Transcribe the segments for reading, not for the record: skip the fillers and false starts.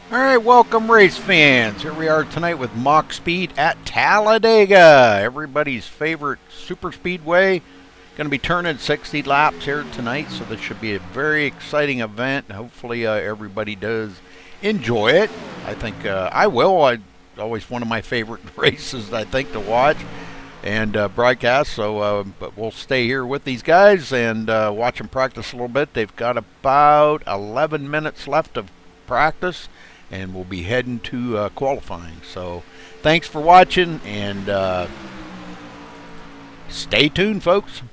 Alright, welcome race fans. Here we are tonight with MaxSpeed at Talladega, everybody's favorite super speedway. Going to be turning 60 laps here tonight, so this should be a very exciting event. Hopefully everybody does enjoy it. I think I will. It's always one of my favorite races, I think, to watch and broadcast. So but we'll stay here with these guys and watch them practice a little bit. They've got about 11 minutes left of practice, and we'll be heading to qualifying. So thanks for watching, and stay tuned, folks.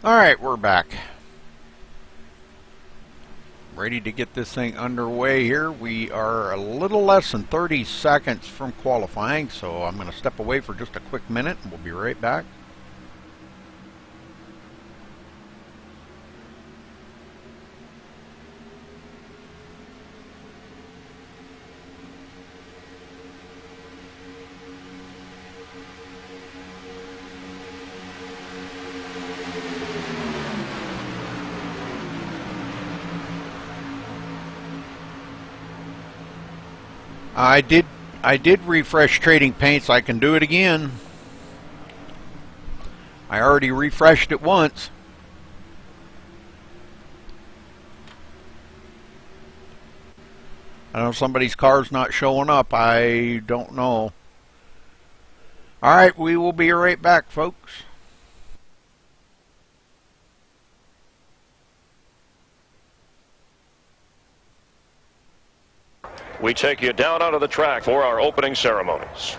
Alright, we're back. Ready to get this thing underway here. We are a little less than 30 seconds from qualifying, so I'm going to step away for just a quick minute and we'll be right back. I did refresh trading paints. I can do it again. I already refreshed it once. I know somebody's car's not showing up. I don't know. Alright, we will be right back, folks. We take you down onto the track for our opening ceremonies.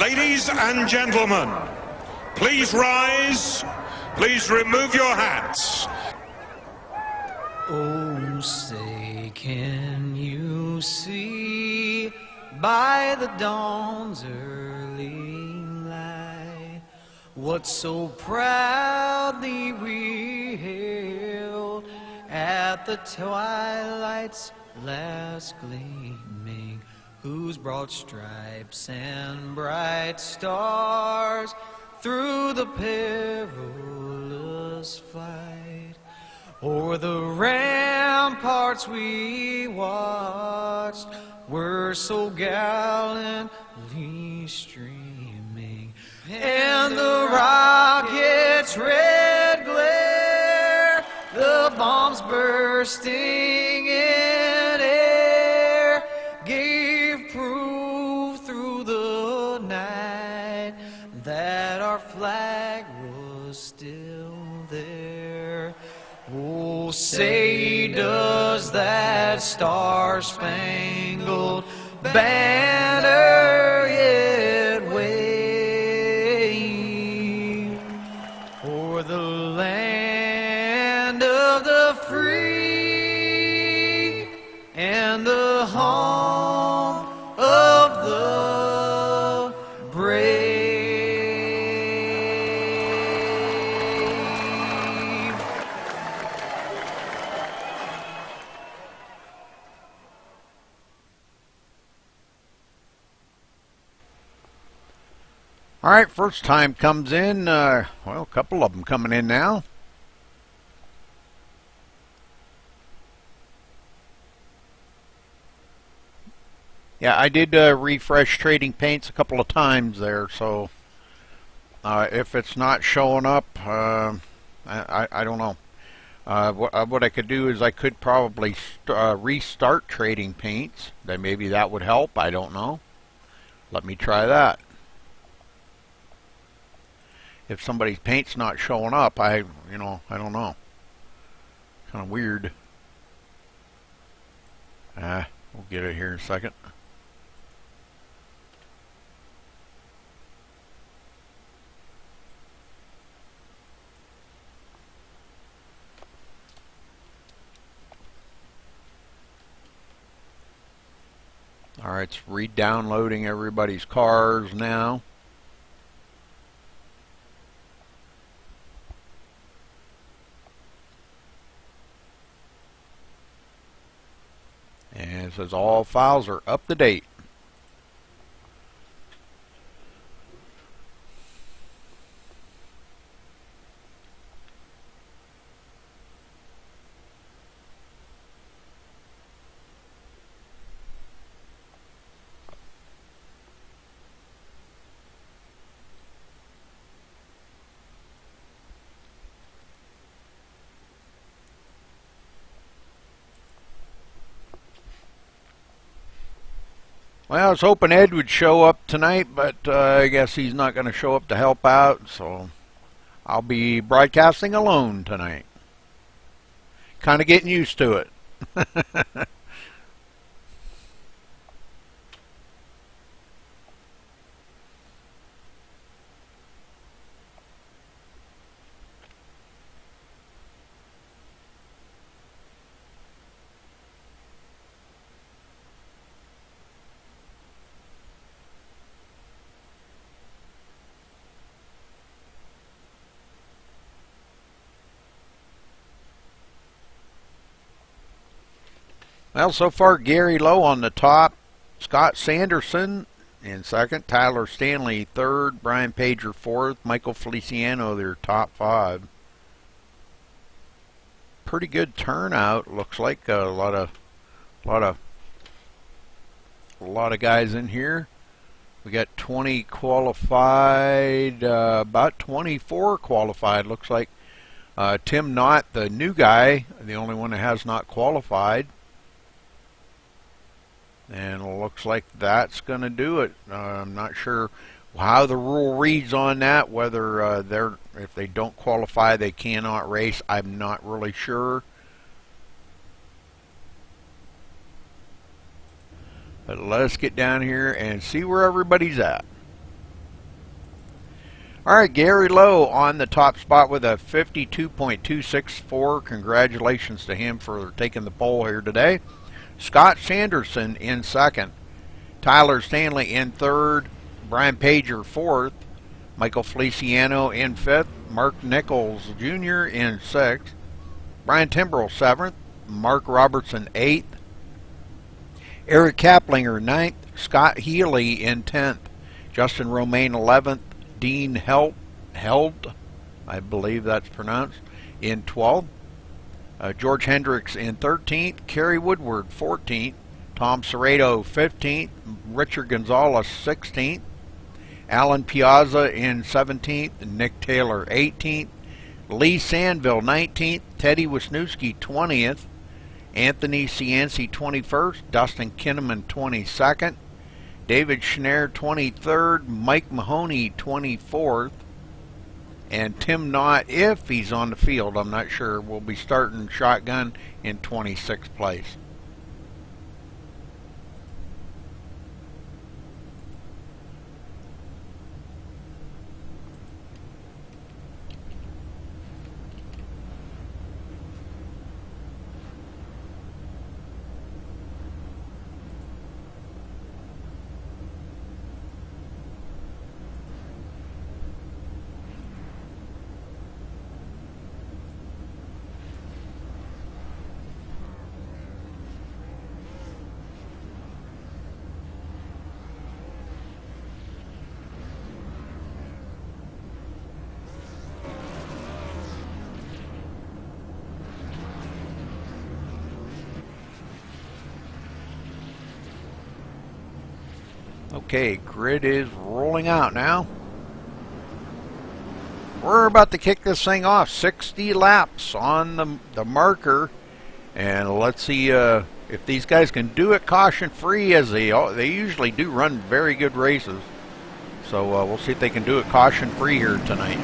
Ladies and gentlemen, please rise. Please remove your hats. Oh, say, can you see by the dawn's early light what so proudly we hailed at the twilight's last gleaming, whose broad stripes and bright stars through the perilous fight o'er the ramparts we watched were so gallantly streaming, and the rocket's red glare, the bombs bursting in air, gave proof through the night that our flag was still there. Oh, say, does that star-spangled banner yet wave o'er the land of the free and the home of the brave? Alright, first time comes in. Well, a couple of them coming in now. Yeah, I did refresh trading paints a couple of times there, so if it's not showing up, I don't know. What I could do is I could probably restart trading paints. Then maybe that would help. I don't know. Let me try that. If somebody's paint's not showing up, I don't know. Kind of weird. We'll get it here in a second. Alright, it's re-downloading everybody's cars now. And it says all files are up to date. Well, I was hoping Ed would show up tonight, but I guess he's not going to show up to help out, so I'll be broadcasting alone tonight. Kind of getting used to it. Well, so far Gary Lowe on the top, Scott Sanderson in second, Tyler Stanley third, Brian Pager fourth, Michael Feliciano their top 5. Pretty good turnout. Looks like a lot of guys in here. We got 20 qualified, about 24 qualified. Looks like Tim Knott, the new guy, the only one that has not qualified. And it looks like that's going to do it. I'm not sure how the rule reads on that, whether if they don't qualify they cannot race. I'm not really sure. But let's get down here and see where everybody's at. Alright, Gary Lowe on the top spot with a 52.264. Congratulations to him for taking the pole here today. Scott Sanderson in second. Tyler Stanley in third. Brian Pager fourth. Michael Feliciano in fifth. Mark Nichols Jr. in sixth. Brian Timbrell seventh. Mark Robertson eighth. Eric Kaplinger ninth. Scott Healy in 10th. Justin Romaine 11th. Dean Held, I believe that's pronounced, in 12th. George Hendricks in 13th. Kerry Woodward 14th. Tom Serrato 15th. Richard Gonzalez 16th. Alan Piazza in 17th. Nick Taylor 18th. Lee Sandville 19th. Teddy Wisniewski 20th. Anthony Cianci 21st. Dustin Kinnaman 22nd. David Schneier 23rd. Mike Mahoney 24th. And Tim Knott, if he's on the field, I'm not sure, will be starting shotgun in 26th place. Okay, grid is rolling out now. We're about to kick this thing off. 60 laps on the marker. And let's see if these guys can do it caution-free, as they usually do run very good races. So we'll see if they can do it caution-free here tonight.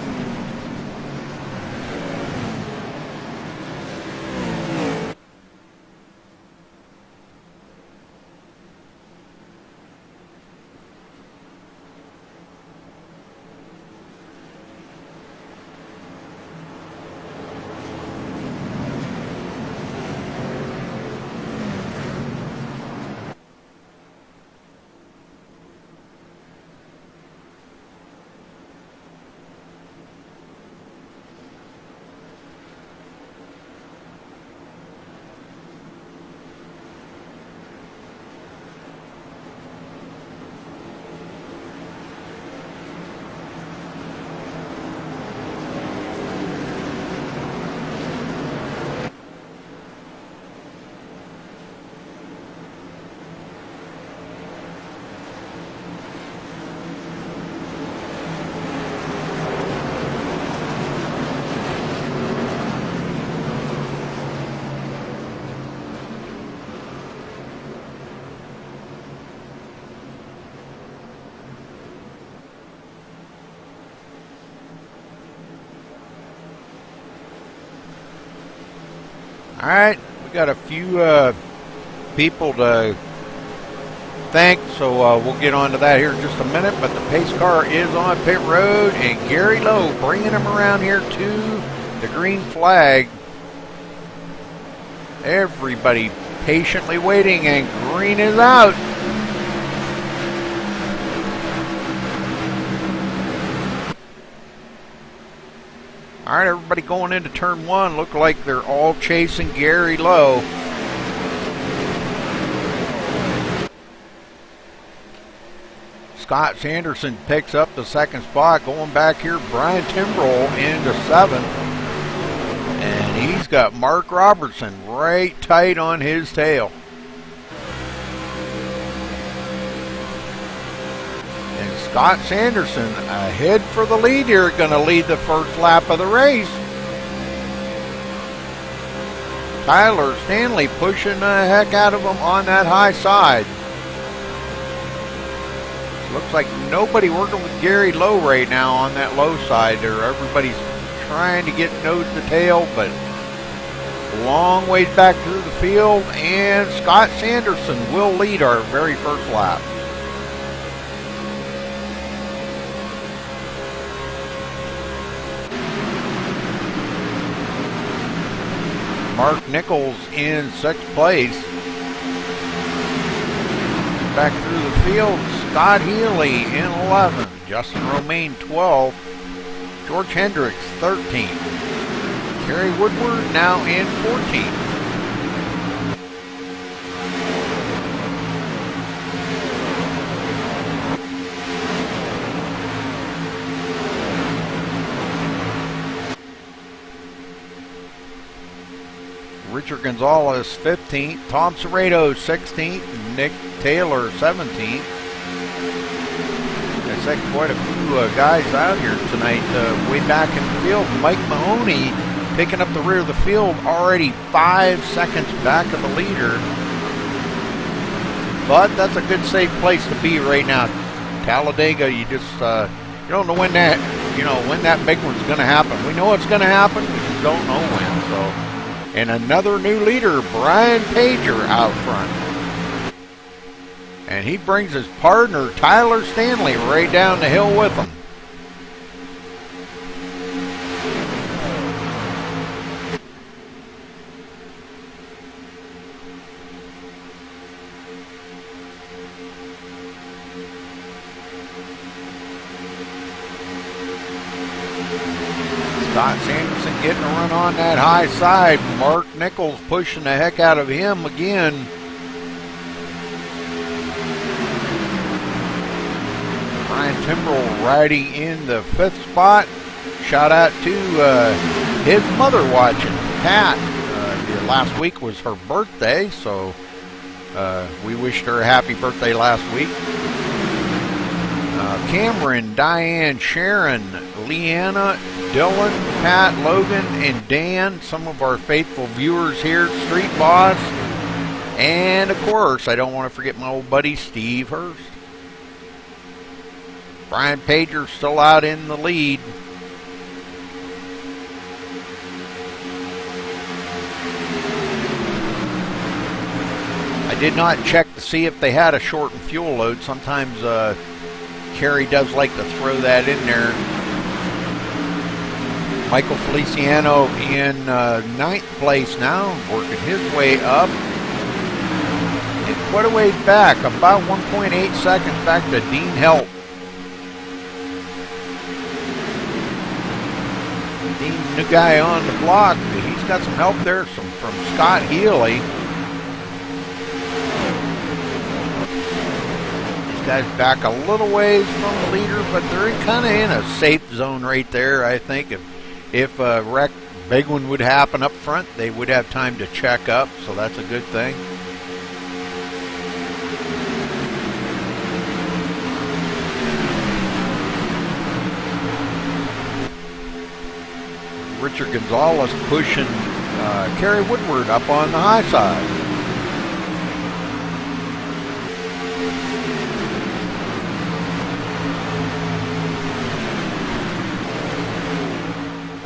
Alright, we got a few people to thank, so we'll get on to that here in just a minute. But the pace car is on pit road, and Gary Lowe bringing him around here to the green flag. Everybody patiently waiting, and green is out. All right, everybody going into turn one. Look like they're all chasing Gary Lowe. Scott Sanderson picks up the second spot. Going back here, Brian Timbrell into 7th. And he's got Mark Robertson right tight on his tail. And Scott Sanderson ahead for the lead here, going to lead the first lap of the race. Tyler Stanley pushing the heck out of him on that high side. Looks like nobody working with Gary Lowe right now on that low side there. Everybody's trying to get nose to tail, but long ways back through the field, and Scott Sanderson will lead our very first lap. Mark Nichols in 6th place. Back through the field, Scott Healy in 11th, Justin Romaine 12th, George Hendricks 13th, Kerry Woodward now in 14th. Richard Gonzalez 15th, Tom Serrato 16th, Nick Taylor 17th. Looks like quite a few guys out here tonight way back in the field. Mike Mahoney picking up the rear of the field, already 5 seconds back of the leader. But that's a good safe place to be right now. Talladega, you just you don't know when that big one's going to happen. We know it's going to happen, we just don't know when. So. And another new leader, Brian Pager, out front. And he brings his partner, Tyler Stanley, right down the hill with him. Scott Sanderson getting a run on that high side. Mark Nichols pushing the heck out of him again. Brian Timbrell riding in the 5th spot. Shout out to his mother watching, Pat. Last week was her birthday, so we wished her a happy birthday last week. Cameron, Diane, Sharon, Leanna, Dylan, Pat, Logan, and Dan, some of our faithful viewers here, Street Boss, and of course, I don't want to forget my old buddy Steve Hurst. Brian Pager still out in the lead. I did not check to see if they had a shortened fuel load. Sometimes Kerry does like to throw that in there. Michael Feliciano in 9th place now, working his way up. And quite a way back, about 1.8 seconds back to Dean Helt. Dean, new guy on the block. He's got some help there from Scott Healy. Guys back a little ways from the leader, but they're kind of in a safe zone right there. I think if a wreck, big one would happen up front, they would have time to check up, so that's a good thing. Richard Gonzalez pushing Kerry Woodward up on the high side.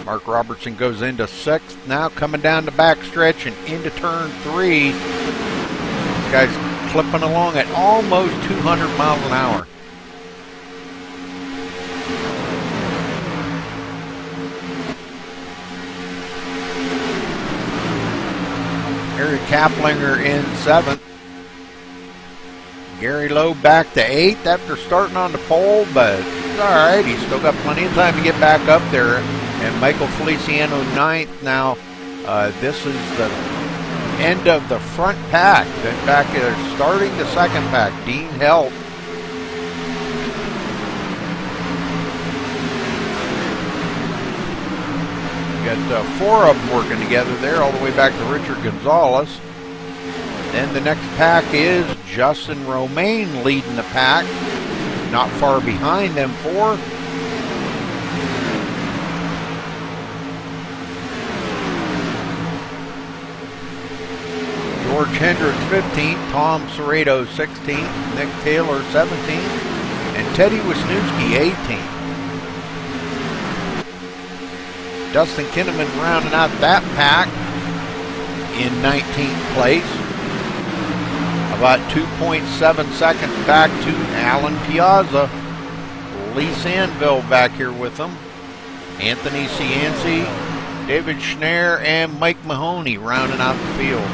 Mark Robertson goes into 6th now, coming down the backstretch and into turn 3. Guy's clipping along at almost 200 miles an hour. Eric Kaplinger in 7th. Gary Lowe back to 8th after starting on the pole, but it's all right. He's still got plenty of time to get back up there. And Michael Feliciano 9th now. This is the end of the front pack. Then back starting the second pack. Dean Helt Got 4 of them working together there, all the way back to Richard Gonzalez. Then the next pack is Justin Romaine leading the pack. Not far behind them 4. George Hendricks 15th, Tom Serrato 16th, Nick Taylor 17th, and Teddy Wisniewski 18th. Dustin Kinnaman rounding out that pack in 19th place. About 2.7 seconds back to Alan Piazza. Lee Sandville back here with them. Anthony Cianci, David Schneer, and Mike Mahoney rounding out the field.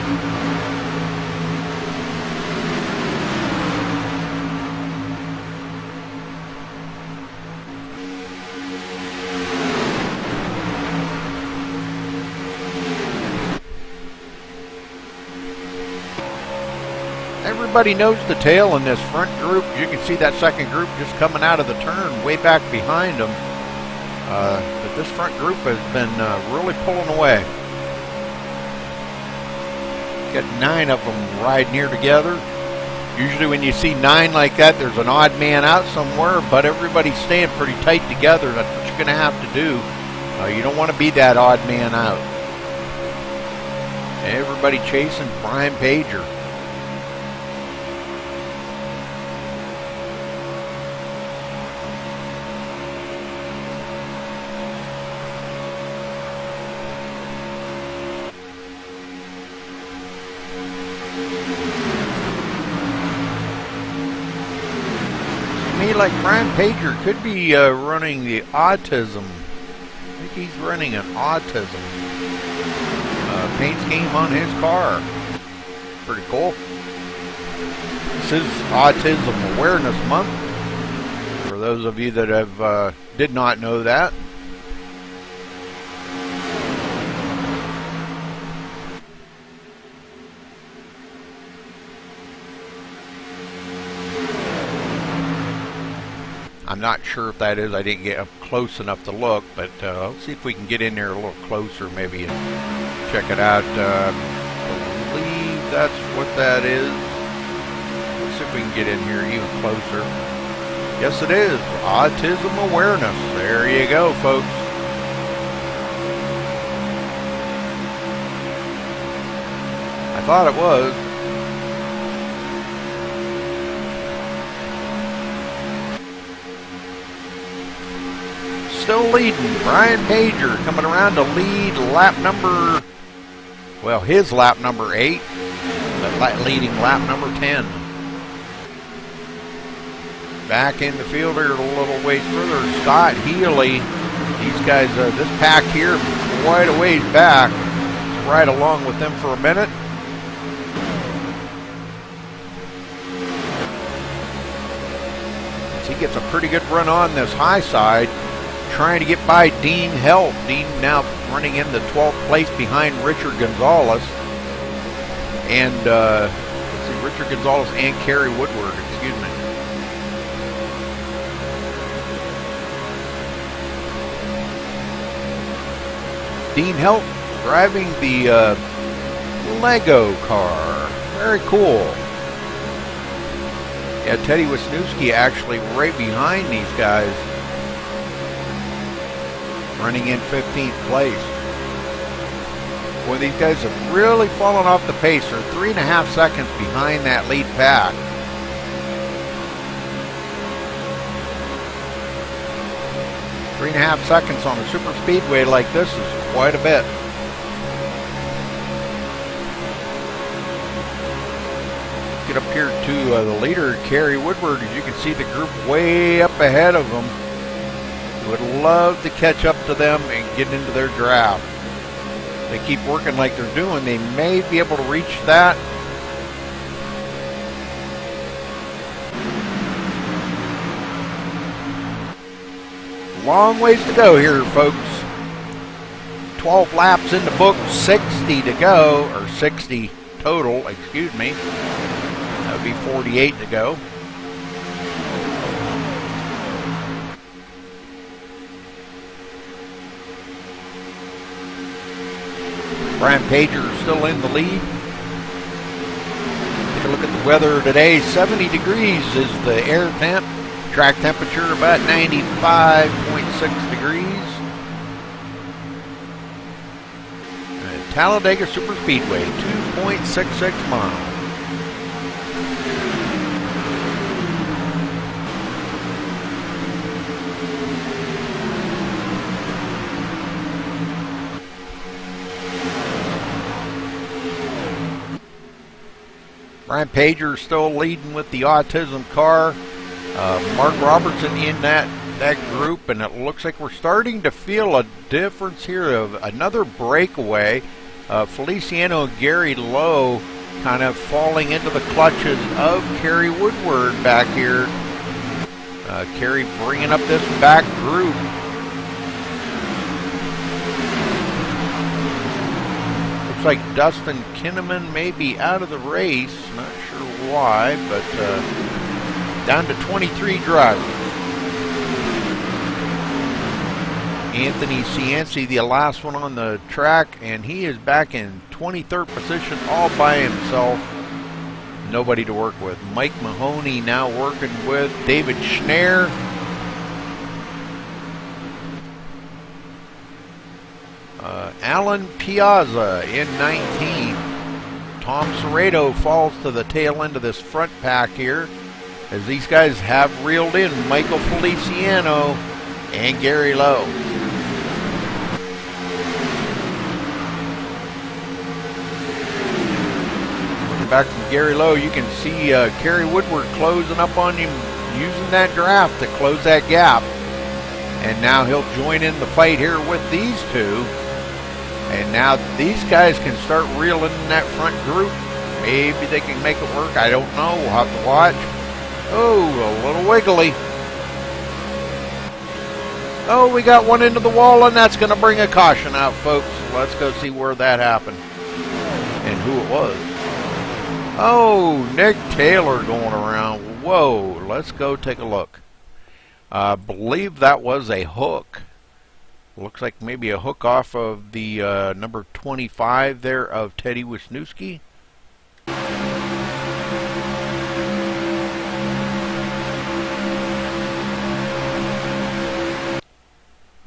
Everybody knows the tail in this front group. You can see that second group just coming out of the turn way back behind them. But this front group has been really pulling away. Got 9 of them riding here together. Usually when you see 9 like that, there's an odd man out somewhere, but everybody's staying pretty tight together. That's what you're going to have to do. You don't want to be that odd man out. Everybody chasing Brian Pager. Like Brian Pager could be running the autism. I think he's running an autism paint scheme on his car. Pretty cool. This is Autism Awareness Month. For those of you that have did not know that. I'm not sure if that is. I didn't get up close enough to look, but let's see if we can get in there a little closer maybe and check it out. I believe that's what that is. Let's see if we can get in here even closer. Yes, it is. Autism Awareness. There you go, folks. I thought it was. Still leading. Brian Pager coming around to lead lap number, well, his lap number 8, but leading lap number 10. Back in the field here a little ways further, Scott Healy. These guys, this pack here, quite a ways back. Let's ride along with them for a minute. He gets a pretty good run on this high side. Trying to get by Dean Help. Dean now running in the 12th place behind Richard Gonzalez. And, let's see, Richard Gonzalez and Kerry Woodward, excuse me. Dean Help driving the Lego car. Very cool. Yeah, Teddy Wisniewski actually right behind these guys. Running in 15th place. Boy, these guys have really fallen off the pace. They're 3.5 seconds behind that lead pack. Three and a half seconds on a super speedway like this is quite a bit. Get up here to the leader, Kerry Woodward. As you can see the group way up ahead of them. Would love to catch up to them and get into their draft. They keep working like they're doing. They may be able to reach that. Long ways to go here, folks. 12 laps in the book, 60 to go, or 60 total, excuse me. That would be 48 to go. Brian Pager still in the lead. Take a look at the weather today. 70 degrees is the air temp. Track temperature about 95.6 degrees. Talladega Superspeedway, 2.66 miles. Brian Pager still leading with the autism car. Mark Robertson in that group, and it looks like we're starting to feel a difference here of another breakaway. Feliciano and Gary Lowe kind of falling into the clutches of Kerry Woodward back here. Kerry bringing up this back group. Looks like Dustin Kinnaman may be out of the race. Not sure why, but down to 23 drivers. Anthony Cianci, the last one on the track, and he is back in 23rd position all by himself. Nobody to work with. Mike Mahoney now working with David Schneer. Alan Piazza in 19. Tom Serrato falls to the tail end of this front pack here, as these guys have reeled in Michael Feliciano and Gary Lowe. Looking back from Gary Lowe, you can see Kerry Woodward closing up on him, using that draft to close that gap. And now he'll join in the fight here with these two. And now these guys can start reeling in that front group. Maybe they can make it work. I don't know. We'll have to watch. Oh, a little wiggly. Oh, we got one into the wall, and that's going to bring a caution out, folks. Let's go see where that happened and who it was. Oh, Nick Taylor going around. Whoa, let's go take a look. I believe that was a hook. Looks like maybe a hook off of the number 25 there of Teddy Wisniewski.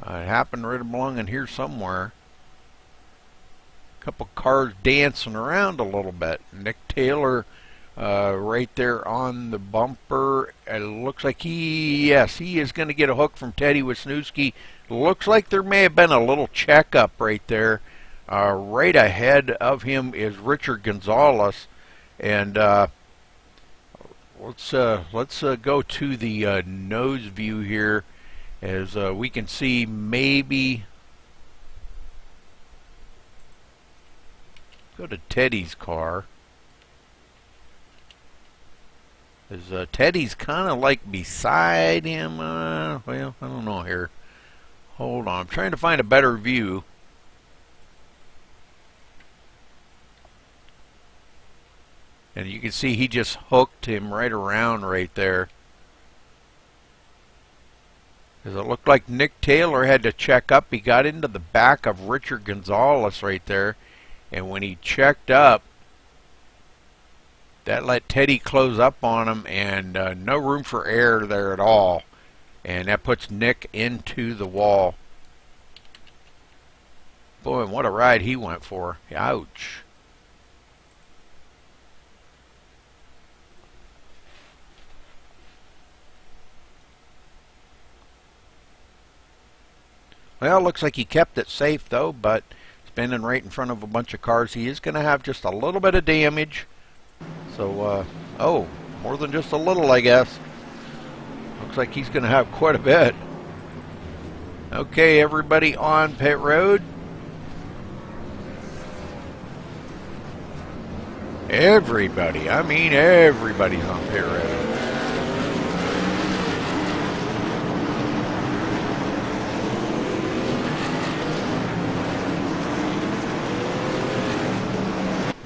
It happened right along in here somewhere. A couple cars dancing around a little bit. Nick Taylor right there on the bumper. It looks like he is going to get a hook from Teddy Wisniewski. Looks like there may have been a little checkup right there. Right ahead of him is Richard Gonzalez, and let's go to the nose view here, as we can see maybe. Go to Teddy's car. As Teddy's kind of like beside him. Well, I don't know here. Hold on, I'm trying to find a better view. And you can see he just hooked him right around right there. Because it looked like Nick Taylor had to check up. He got into the back of Richard Gonzalez right there. And when he checked up, that let Teddy close up on him, and no room for air there at all. And that puts Nick into the wall. Boy, what a ride he went for. Ouch. Well, looks like he kept it safe though, but spinning right in front of a bunch of cars, he is going to have just a little bit of damage. So, oh, more than just a little, I guess. Looks like he's going to have quite a bit. Okay, everybody on pit road. Everybody, I mean everybody's on pit road.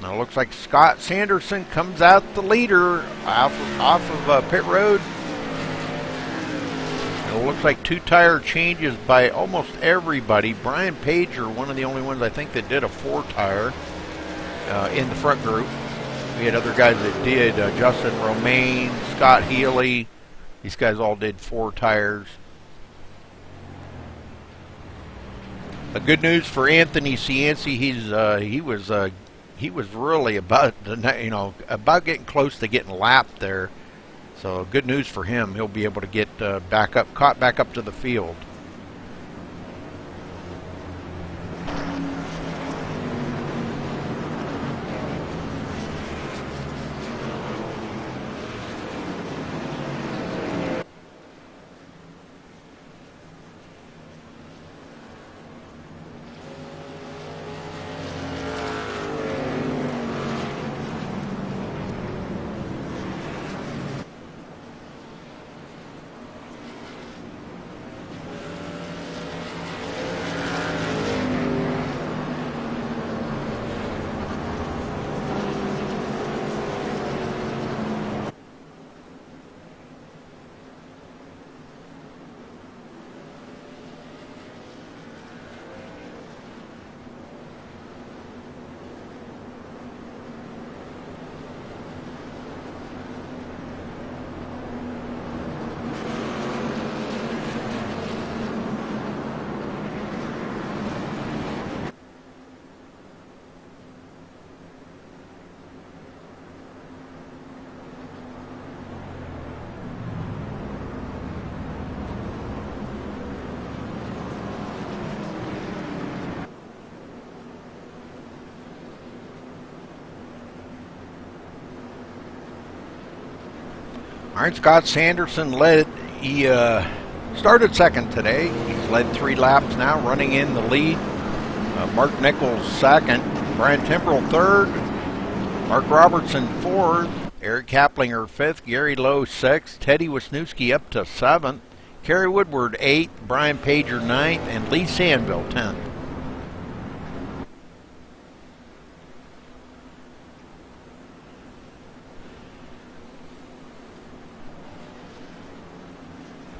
Now looks like Scott Sanderson comes out the leader off of pit road. It looks like 2 tire changes by almost everybody. Brian Pager, one of the only ones I think that did a 4 tire in the front group. We had other guys that did, Justin Romaine, Scott Healy. These guys all did 4 tires. Good news for Anthony Cianci. He was really about getting close to getting lapped there. So good news for him. He'll be able to get caught back up to the field. All right, Scott Sanderson led. He started second today. He's led 3 laps now, running in the lead. Mark Nichols second. Brian Timbrell third. Mark Robertson fourth. Eric Kaplinger fifth. Gary Lowe sixth. Teddy Wisniewski up to 7th. Kerry Woodward 8th. Brian Pager 9th. And Lee Sandville 10th.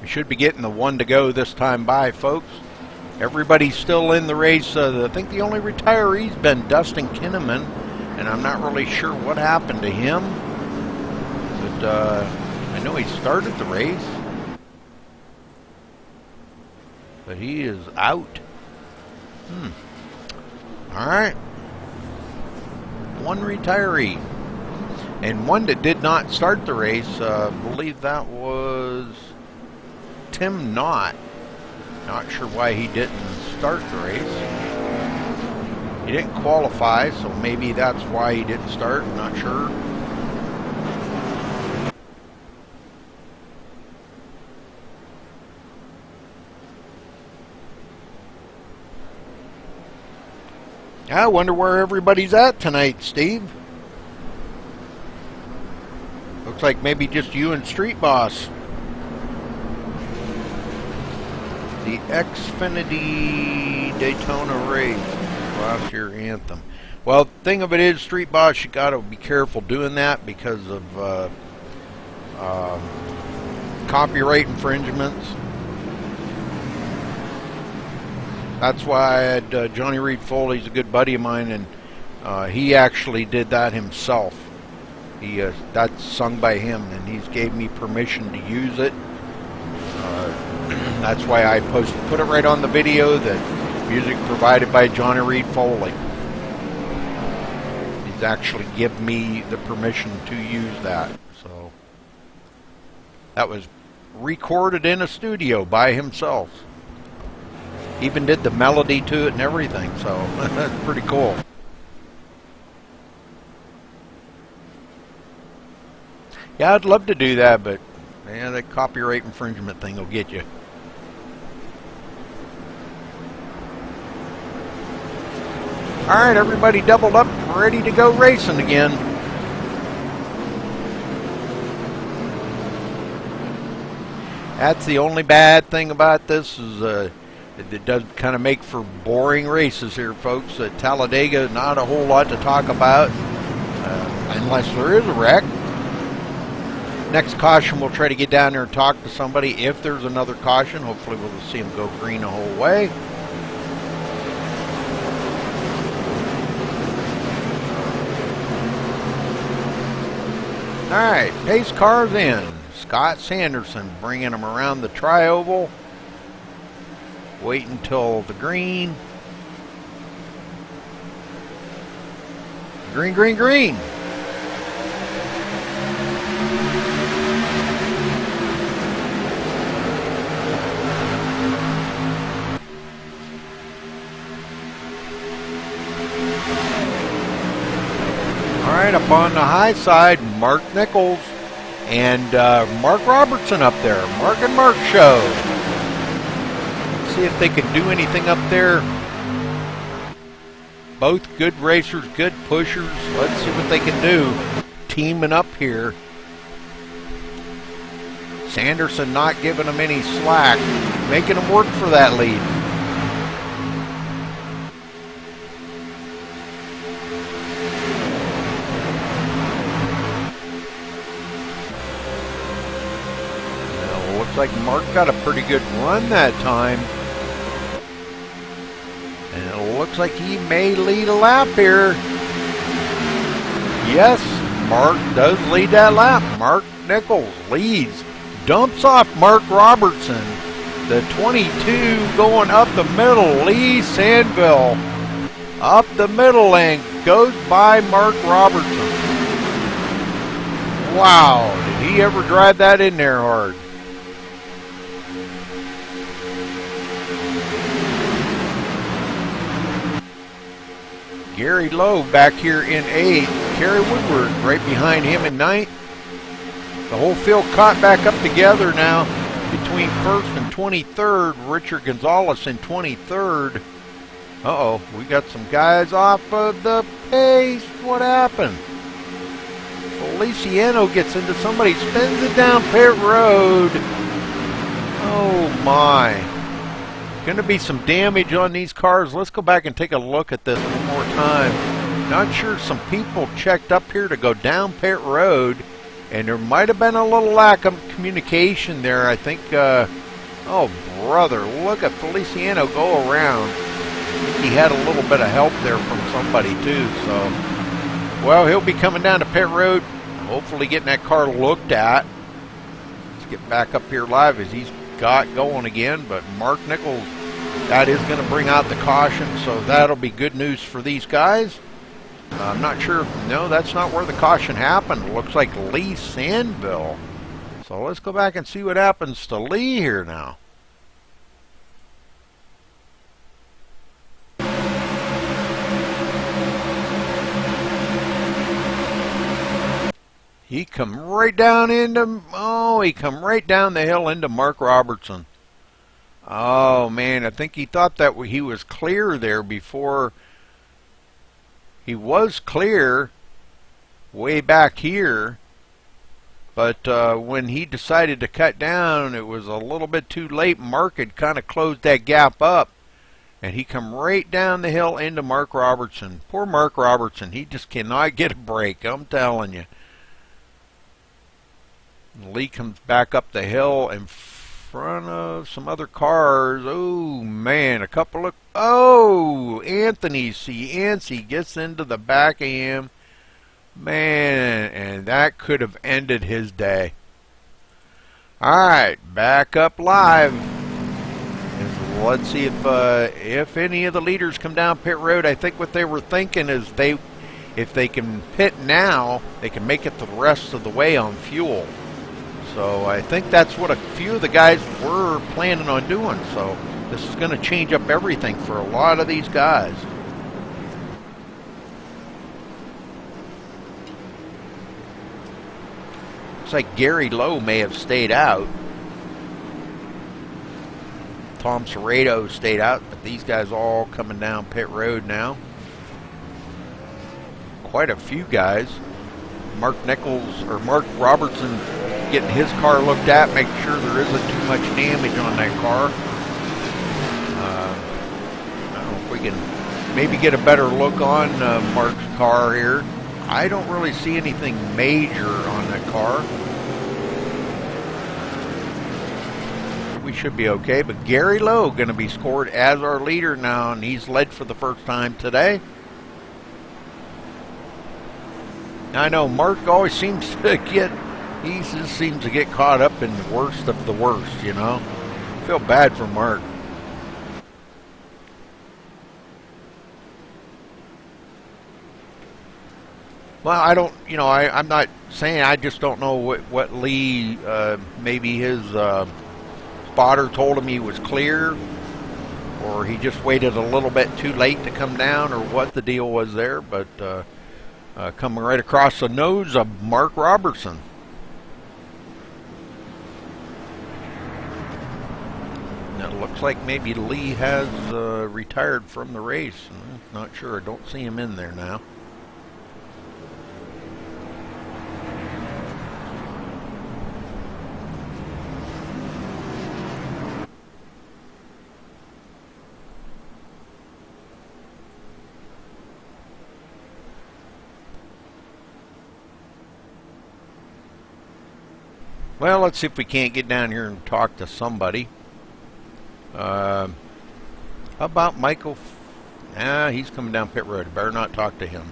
We should be getting the 1 to go this time by, folks. Everybody's still in the race. I think the only retiree's been Dustin Kinnaman, and I'm not really sure what happened to him. But I know he started the race. But he is out. All right. 1 retiree. And 1 that did not start the race, I believe that was Tim Knott. Not sure why he didn't start the race. He didn't qualify, so maybe that's why he didn't start. I'm not sure. I wonder where everybody's at tonight, Steve. Looks like maybe just you and Street Boss. The Xfinity Daytona race, last year anthem. Well, the thing of it is, Street Boss, you got to be careful doing that because of copyright infringements. That's why I had Johnny Reed Foley's a good buddy of mine, and he actually did that himself. That's sung by him, and he's gave me permission to use it. That's why I put it right on the video that music provided by Johnny Reed Foley. He's actually given me the permission to use that. So that was recorded in a studio by himself. Even did the melody to it and everything, so that's pretty cool. Yeah, I'd love to do that, but man, that copyright infringement thing will get you. All right, everybody doubled up, ready to go racing again. That's the only bad thing about this is it does kind of make for boring races here, folks. At Talladega, not a whole lot to talk about unless there is a wreck. Next caution, we'll try to get down there and talk to somebody. If there's another caution, hopefully we'll see him go green the whole way. All right, pace cars in. Scott Sanderson bringing them around the tri-oval. Wait until the green. Green, green, green. All right, up on the high side, Mark Nichols and Mark Robertson up there. Mark and Mark show. Let's see if they can do anything up there. Both good racers, good pushers. Let's see what they can do. Teaming up here. Sanderson not giving them any slack. Making them work for that lead. Well, looks like Mark got a pretty good run that time. And it looks like he may lead a lap here. Yes, Mark does lead that lap. Mark Nichols leads. Dumps off Mark Robertson. The 22 going up the middle. Lee Sandville up the middle and goes by Mark Robertson. Wow, did he ever drive that in there hard? Gary Lowe back here in 8th. Kerry Woodward right behind him in 9th. The whole field caught back up together now between 1st and 23rd. Richard Gonzalez in 23rd. Uh-oh, we got some guys off of the pace. What happened? Feliciano gets into somebody, spins it down pit road. Oh my. Going to be some damage on these cars. Let's go back and take a look at this one more time. Not sure, some people checked up here to go down pit road, and there might have been a little lack of communication there. I think, oh brother, look at Feliciano go around. I think he had a little bit of help there from somebody too. So, well, he'll be coming down to pit road, hopefully getting that car looked at. Let's get back up here live as he's got going again. But Mark Nichols, that is going to bring out the caution, so that'll be good news for these guys. I'm not sure. No, that's not where the caution happened. It looks like Lee Sandville. So let's go back and see what happens to Lee here now. He come right down into, he come right down the hill into Mark Robertson. Oh man, I think he thought that he was clear there before. He was clear way back here, but when he decided to cut down, it was a little bit too late. Mark had kind of closed that gap up, and he come right down the hill into Mark Robertson. Poor Mark Robertson, he just cannot get a break, I'm telling you. Lee comes back up the hill in front of some other cars. Oh man, a couple of, Anthony Cianci gets into the back of him, man, and that could have ended his day. Alright, back up live. Let's see if any of the leaders come down pit road. I think what they were thinking is if they can pit now, they can make it the rest of the way on fuel. So I think that's what a few of the guys were planning on doing. So this is going to change up everything for a lot of these guys. Looks like Gary Lowe may have stayed out. Tom Serrato stayed out, but these guys all coming down pit road now. Quite a few guys. Mark Nichols, or Mark Robertson, getting his car looked at, make sure there isn't too much damage on that car. I don't know if we can maybe get a better look on Mark's car here. I don't really see anything major on that car. should be okay. But Gary Lowe going to be scored as our leader now, and he's led for the first time today. I know Mark always seems to get, he just seems to get caught up in the worst of the worst, you know. I feel bad for Mark. Well, I don't, you know, I'm not saying, I just don't know what Lee, maybe his spotter told him he was clear, or he just waited a little bit too late to come down, or what the deal was there, but coming right across the nose of Mark Robertson. And it looks like maybe Lee has retired from the race. Not sure, I don't see him in there now. Well, let's see if we can't get down here and talk to somebody. How about Michael? He's coming down pit road. Better not talk to him.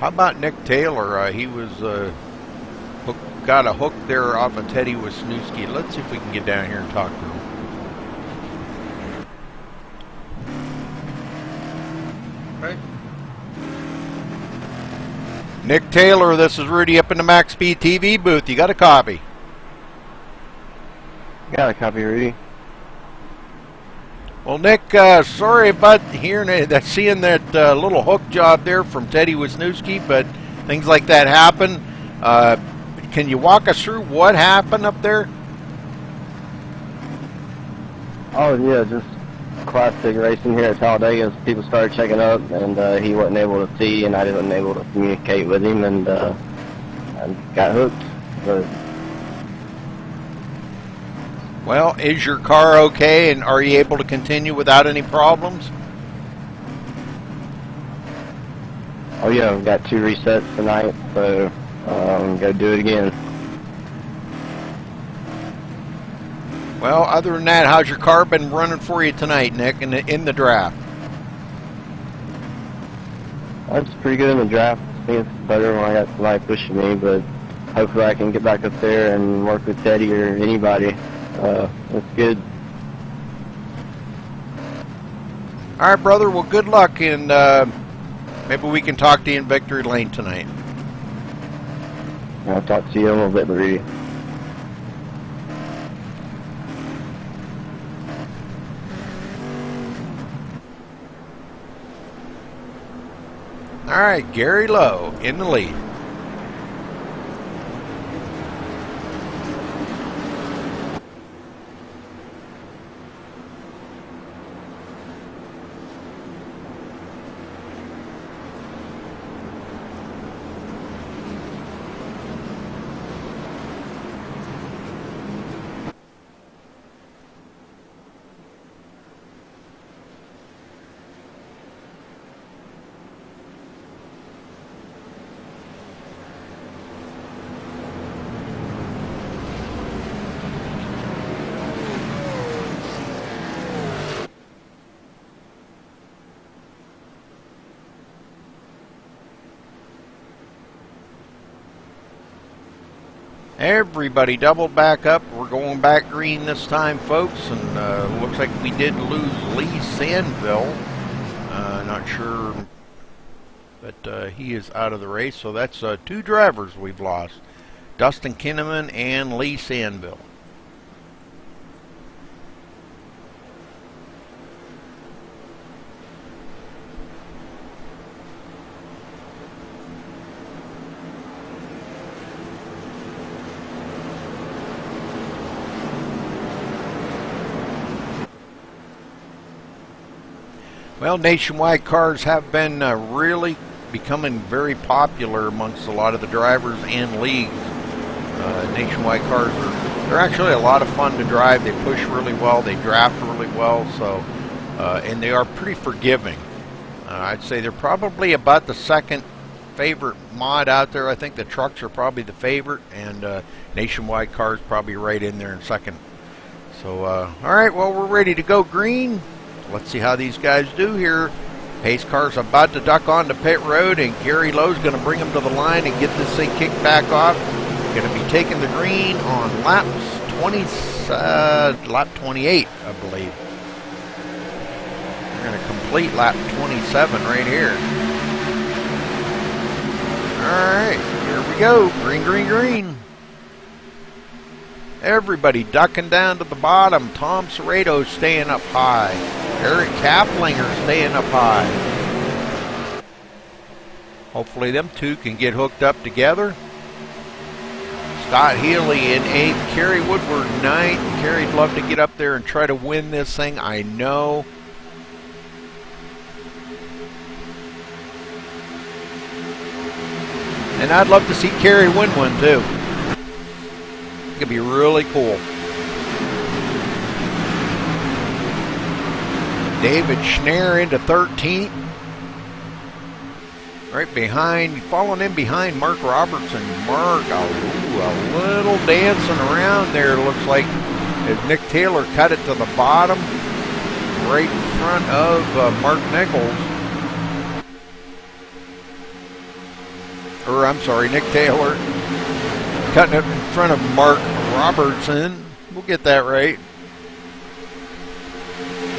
How about Nick Taylor? He was got a hook there off of Teddy Wisniewski. Let's see if we can get down here and talk to him. Right. Nick Taylor, this is Rudy up in the MaxSpeedTV booth. You got a copy? Got a copy, Rudy. Well, Nick, sorry about seeing that little hook job there from Teddy Wisniewski, but things like that happen. Can you walk us through what happened up there? Oh, yeah, just classic racing here at Talladega. People started checking up, and he wasn't able to see, and I wasn't able to communicate with him, and I got hooked. But well, is your car okay, and are you able to continue without any problems? oh yeah, we got 2 resets tonight, so go do it again. Well, other than that, how's your car been running for you tonight, Nick, in the draft? That's pretty good in the draft. I think it's better when I got somebody pushing me, but hopefully I can get back up there and work with Teddy or anybody. That's good. All right, brother. Well, good luck, and maybe we can talk to you in victory lane tonight. I'll talk to you in a little bit, Rudy. All right, Gary Lowe in the lead. Everybody doubled back up. We're going back green this time, folks, and looks like we did lose Lee Sandville. Not sure, but he is out of the race. So that's 2 drivers we've lost, Dustin Kinnaman and Lee Sandville. Well, nationwide cars have been really becoming very popular amongst a lot of the drivers and leagues. Nationwide cars they're actually a lot of fun to drive. They push really well, they draft really well, so and they are pretty forgiving. I'd say they're probably about the second favorite mod out there. I think the trucks are probably the favorite, and Nationwide Cars probably right in there in second. So, all right, well, we're ready to go green. Let's see how these guys do here. Pace car's about to duck onto pit road, and Gary Lowe's going to bring him to the line and get this thing kicked back off. Going to be taking the green on lap 28, I believe. We're going to complete lap 27 right here. All right, here we go. Green, green, green. Everybody ducking down to the bottom. Tom Serrato staying up high. Eric Kaplinger staying up high. Hopefully them two can get hooked up together. Scott Healy in 8th. Kerry Woodward 9th. Kerry'd love to get up there and try to win this thing, I know. And I'd love to see Kerry win one too. It could be really cool. David Schneer into 13th. Right behind, falling in behind Mark Robertson. Mark, a little dancing around there, looks like, as Nick Taylor cut it to the bottom, right in front of Mark Nichols. Or, I'm sorry, Nick Taylor cutting it in front of Mark Robertson. We'll get that right.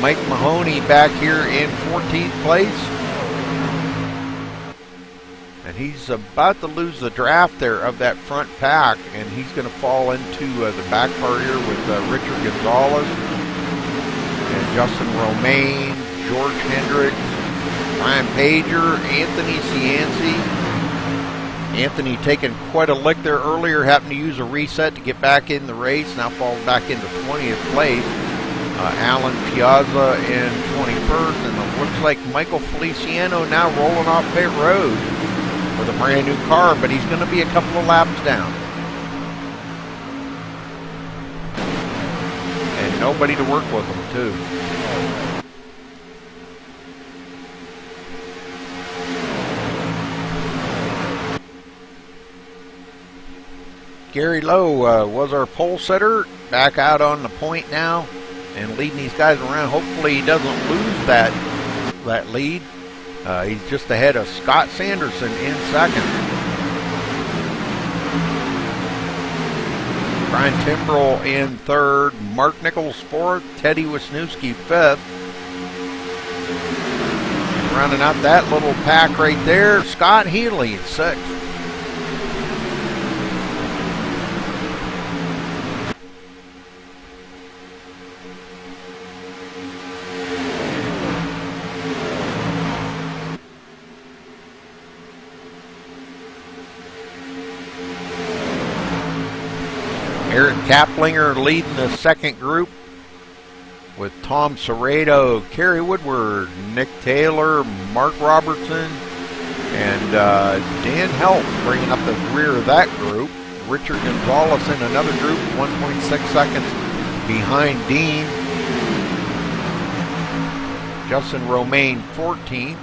Mike Mahoney back here in 14th place. And he's about to lose the draft there of that front pack, and he's going to fall into the back part here with Richard Gonzalez and Justin Romaine, George Hendricks, Ryan Pager, Anthony Cianci. Anthony taking quite a lick there earlier, happened to use a reset to get back in the race, now falls back into 20th place. Alan Piazza in 21st, and it looks like Michael Feliciano now rolling off pit road with a brand new car, but he's going to be a couple of laps down. And nobody to work with him, too. Gary Lowe was our pole setter, back out on the point now and leading these guys around. Hopefully he doesn't lose that lead. He's just ahead of Scott Sanderson in second. Brian Timbrell in third. Mark Nichols fourth. Teddy Wisniewski fifth. And rounding out that little pack right there, Scott Healy in sixth. Eric Kaplinger leading the second group with Tom Serrato, Kerry Woodward, Nick Taylor, Mark Robertson, and Dan Helt bringing up the rear of that group. Richard Gonzalez in another group, 1.6 seconds behind Dean. Justin Romaine 14th.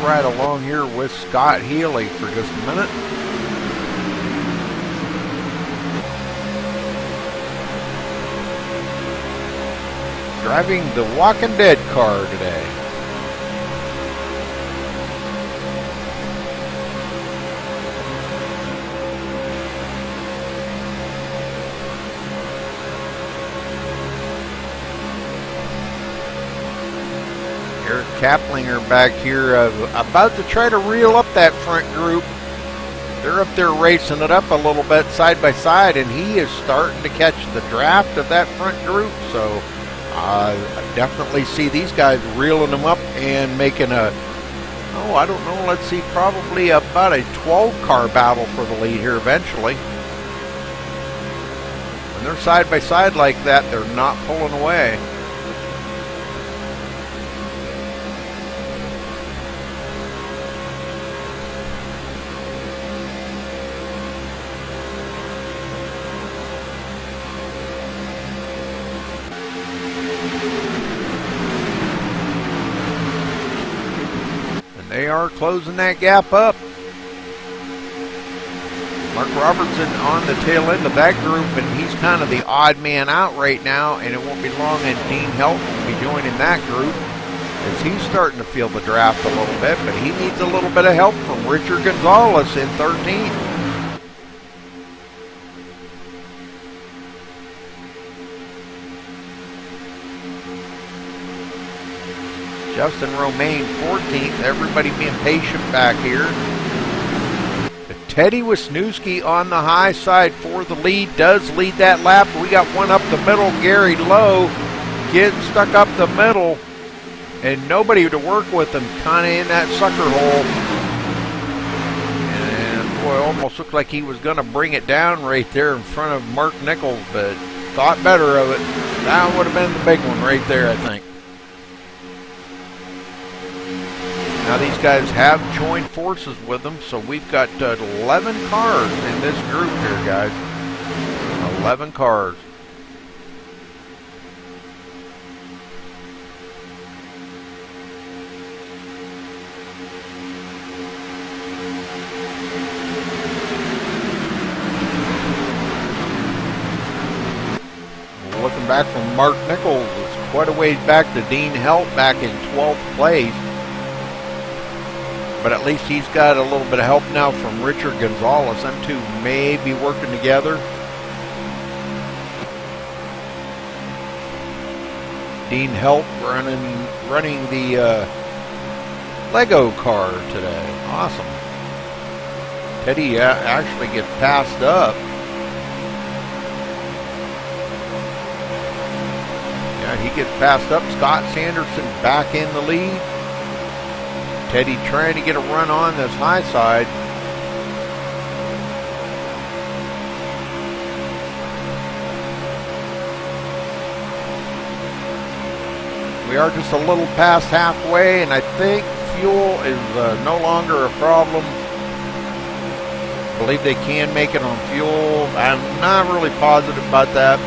Right along here with Scott Healy for just a minute. Driving the Walking Dead car today. Eric Kaplinger back here about to try to reel up that front group. They're up there racing it up a little bit side by side, and he is starting to catch the draft of that front group. So I definitely see these guys reeling them up and making I don't know, let's see, probably about a 12-car battle for the lead here eventually. When they're side by side like that, they're not pulling away. are closing that gap up. Mark Robertson on the tail end of that group, and he's kind of the odd man out right now, and it won't be long and Dean Helton will be joining that group as he's starting to feel the draft a little bit, but he needs a little bit of help from Richard Gonzalez in 13. Justin Romaine 14th, everybody being patient back here. Teddy Wisniewski on the high side for the lead, does lead that lap. We got one up the middle, Gary Lowe getting stuck up the middle and nobody to work with him, kind of in that sucker hole. And boy, almost looked like he was going to bring it down right there in front of Mark Nichols, but thought better of it. That would have been the big one right there, I think. Now these guys have joined forces with them, so we've got 11 cars in this group here, guys. 11 cars. Looking back from Mark Nichols, it's quite a ways back to Dean Helt back in 12th place. But at least he's got a little bit of help now from Richard Gonzalez. Them two may be working together. Dean Helt running the Lego car today. Awesome. Teddy actually gets passed up. Yeah, he gets passed up. Scott Sanderson back in the lead. Teddy trying to get a run on this high side. We are just a little past halfway, and I think fuel is no longer a problem. I believe they can make it on fuel. I'm not really positive about that,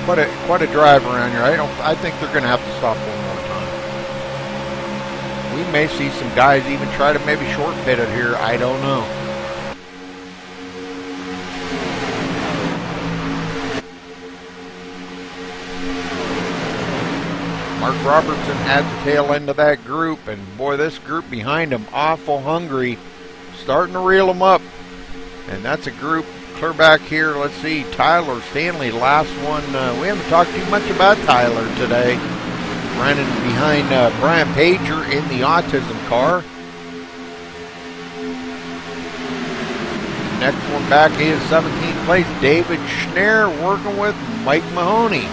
but quite a drive around here. I think they're going to have to stop one more time. We may see some guys even try to maybe short pit it here. I don't know. Mark Robertson at the tail end of that group, and boy, this group behind him awful hungry, starting to reel them up. And that's a group clear back here. Let's see, Tyler Stanley, last one. We haven't talked too much about Tyler today. Running behind Brian Pager in the autism car. Next one back is 17th place, David Schneer working with Mike Mahoney.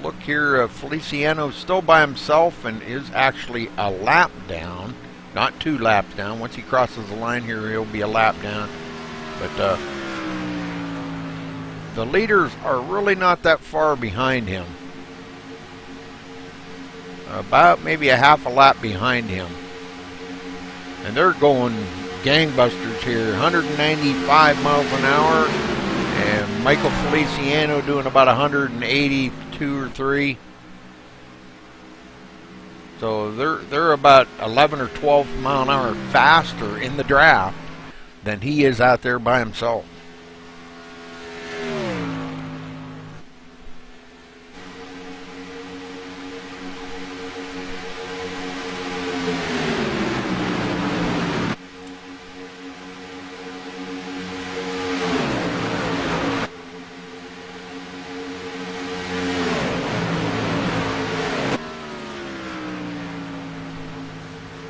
Look here, Feliciano's still by himself and is actually a lap down. Not 2 laps down. Once he crosses the line here, he'll be a lap down. But the leaders are really not that far behind him. About maybe a half a lap behind him. And they're going gangbusters here. 195 miles an hour. And Michael Feliciano doing about 182 or 3. So they're about 11 or 12 mile an hour faster in the draft than he is out there by himself.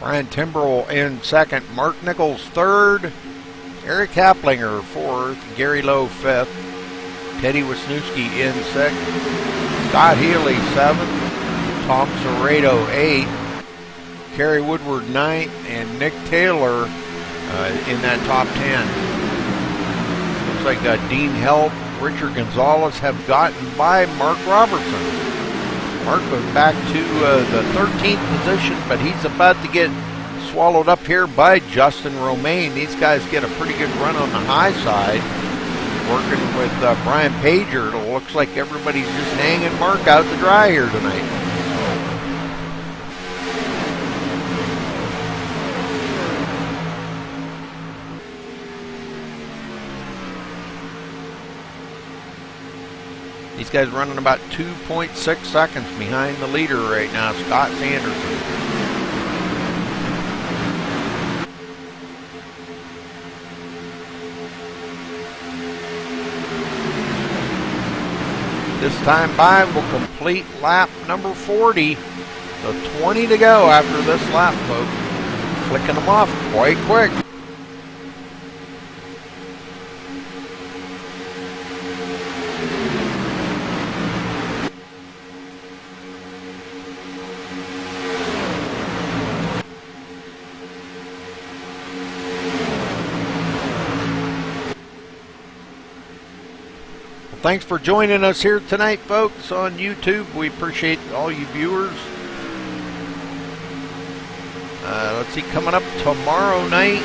Ryan Timbrell in second, Mark Nichols third, Eric Kaplinger fourth, Gary Lowe fifth, Teddy Wisniewski in sixth, Scott Healy seventh, Tom Serrato eighth, Kerry Woodward ninth, and Nick Taylor in that top 10. Looks like Dean Helt, Richard Gonzalez have gotten by Mark Robertson. Mark was back to the 13th position, but he's about to get swallowed up here by Justin Romaine. These guys get a pretty good run on the high side. Working with Brian Pager. It looks like everybody's just hanging Mark out to dry here tonight. These guys running about 2.6 seconds behind the leader right now, Scott Sanderson. This time by will complete lap number 40. So 20 to go after this lap, folks. Clicking them off quite quick. Thanks for joining us here tonight, folks, on YouTube. We appreciate all you viewers. Let's see, coming up tomorrow night,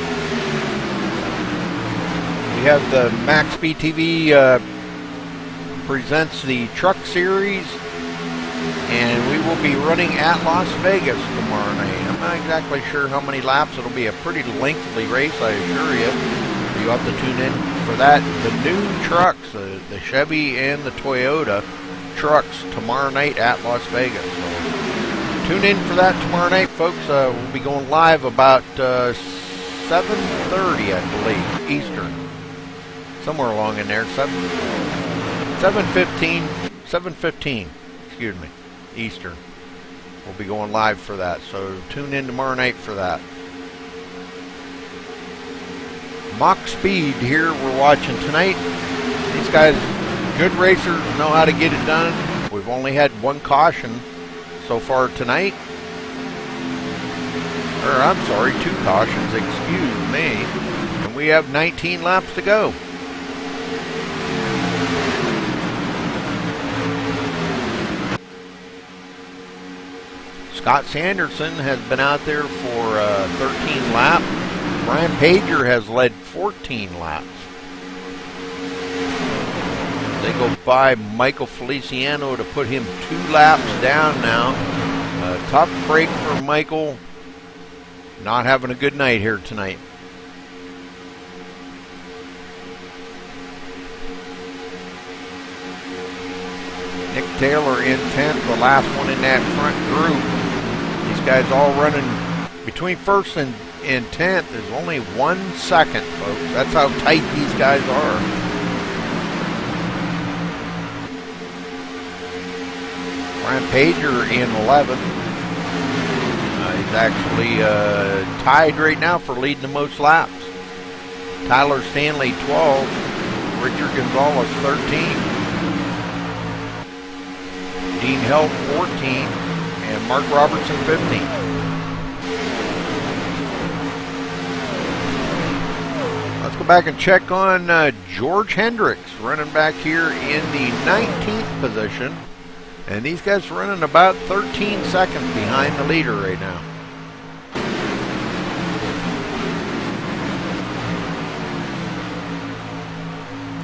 we have the MaxSpeedTV presents the Truck Series, and we will be running at Las Vegas tomorrow night. I'm not exactly sure how many laps. It'll be a pretty lengthy race, I assure you. You have to tune in for that. The new trucks, the Chevy and the Toyota trucks, tomorrow night at Las Vegas. So tune in for that tomorrow night, folks. We'll be going live about 7:30, I believe, Eastern. Somewhere along in there. 7:15, excuse me, Eastern. We'll be going live for that. So tune in tomorrow night for that. Mach Speed here we're watching tonight. These guys, good racers, know how to get it done. We've only had one caution so far tonight. Or I'm sorry, 2 cautions, excuse me. And we have 19 laps to go. Scott Sanderson has been out there for 13 laps. Brian Pager has led 14 laps. They go by Michael Feliciano to put him 2 laps down now. Tough break for Michael. Not having a good night here tonight. Nick Taylor in 10th, the last one in that front group. These guys all running between first and 10th is only 1 second, folks. That's how tight these guys are. Brian Pager in 11th. He's actually tied right now for leading the most laps. Tyler Stanley 12th. Richard Gonzalez 13. Dean Helt 14. And Mark Robertson 15. Let's go back and check on George Hendricks, running back here in the 19th position. And these guys are running about 13 seconds behind the leader right now.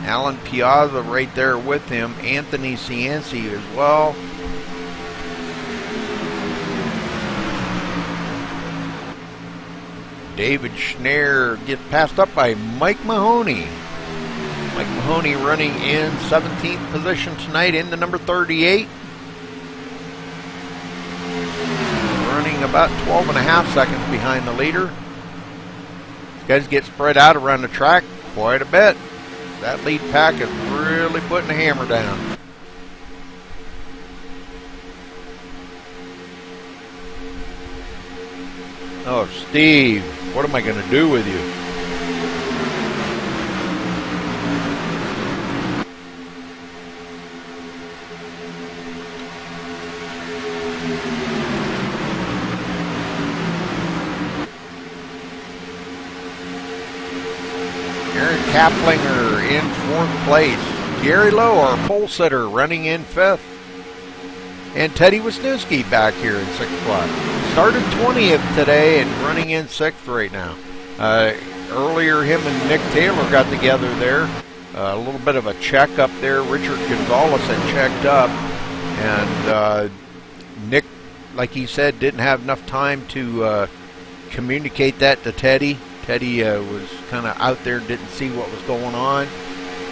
Alan Piazza right there with him. Anthony Cianci as well. David Schneer gets passed up by Mike Mahoney. Mike Mahoney running in 17th position tonight in the number 38. Running about 12.5 seconds behind the leader. These guys get spread out around the track quite a bit. That lead pack is really putting the hammer down. Oh, Steve, what am I going to do with you? Aaron Kaplinger in 4th place. Gary Lowe, our pole sitter, running in 5th. And Teddy Wisniewski back here in 6th spot. Started 20th today and running in 6th right now. Earlier, him and Nick Taylor got together there. A little bit of a check up there. Richard Gonzalez had checked up. And Nick, like he said, didn't have enough time to communicate that to Teddy. Teddy was kind of out there, didn't see what was going on.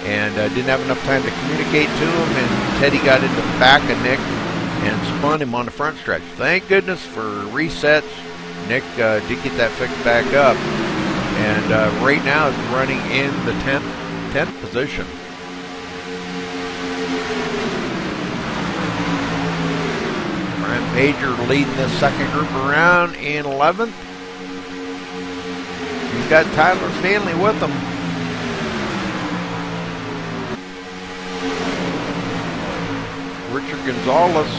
And didn't have enough time to communicate to him. And Teddy got into the back of Nick and spun him on the front stretch. Thank goodness for resets. Nick did get that fixed back up. And right now is running in the 10th position. Brian Pager leading the second group around in 11th. He's got Tyler Stanley with him. Richard Gonzalez.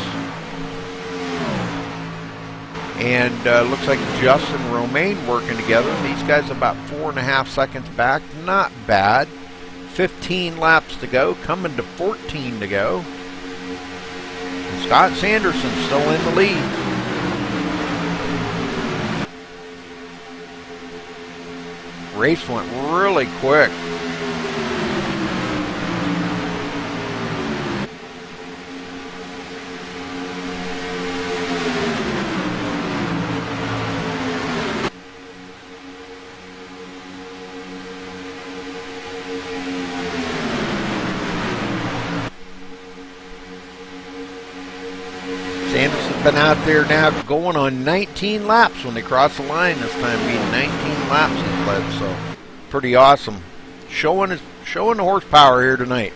And looks like Justin Romaine working together. These guys about 4.5 seconds back. Not bad. 15 laps to go. Coming to 14 to go. And Scott Sanderson still in the lead. Race went really quick. Sanderson's been out there now going on 19 laps when they cross the line this time, being 19 laps he's led, so pretty awesome. Showing the horsepower here tonight.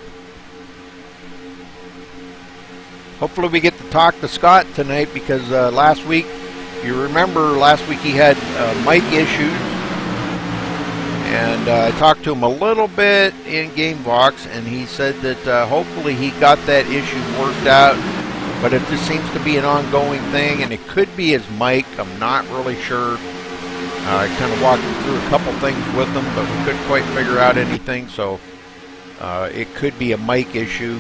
Hopefully we get to talk to Scott tonight because last week, you remember last week he had mic issues. And I talked to him a little bit in GameVox, and he said that hopefully he got that issue worked out. But it just seems to be an ongoing thing, and it could be his mic. I'm not really sure. I kind of walked through a couple things with him, but we couldn't quite figure out anything. So it could be a mic issue.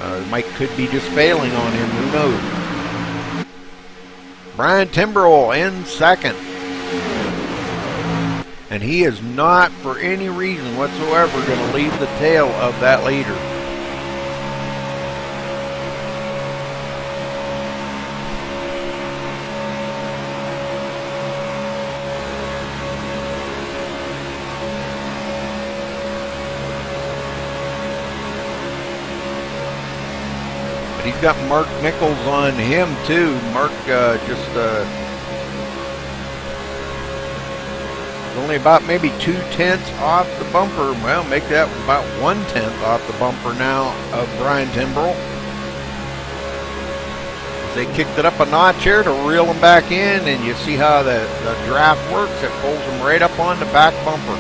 The mic could be just failing on him. Who knows? Brian Timbrell in second. And he is not, for any reason whatsoever, going to leave the tail of that leader. He's got Mark Nichols on him too. Mark only about maybe 2/10 off the bumper. Well, make that about 1/10 off the bumper now of Brian Timbrell. They kicked it up a notch here to reel him back in, and you see how the draft works. It pulls him right up on the back bumper.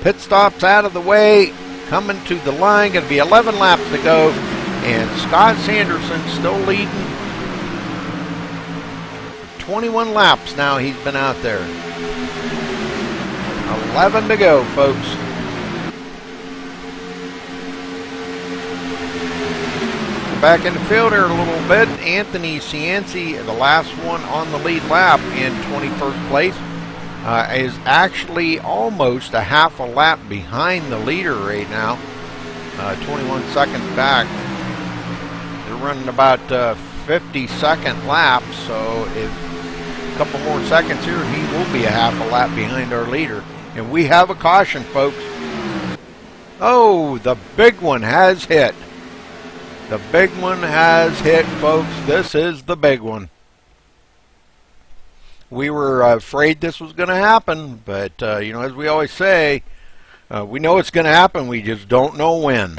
Pit stops out of the way, coming to the line, going to be 11 laps to go, and Scott Sanderson still leading. 21 laps now he's been out there. 11 to go, folks. Back in the field here a little bit. Anthony Cianci, the last one on the lead lap in 21st place. Is actually almost a half a lap behind the leader right now. 21 seconds back. They're running about 50-second laps, so if a couple more seconds here, he will be a half a lap behind our leader. And we have a caution, folks. Oh, the big one has hit. The big one has hit, folks. This is the big one. We were afraid this was going to happen, but, you know, as we always say, we know it's going to happen, we just don't know when.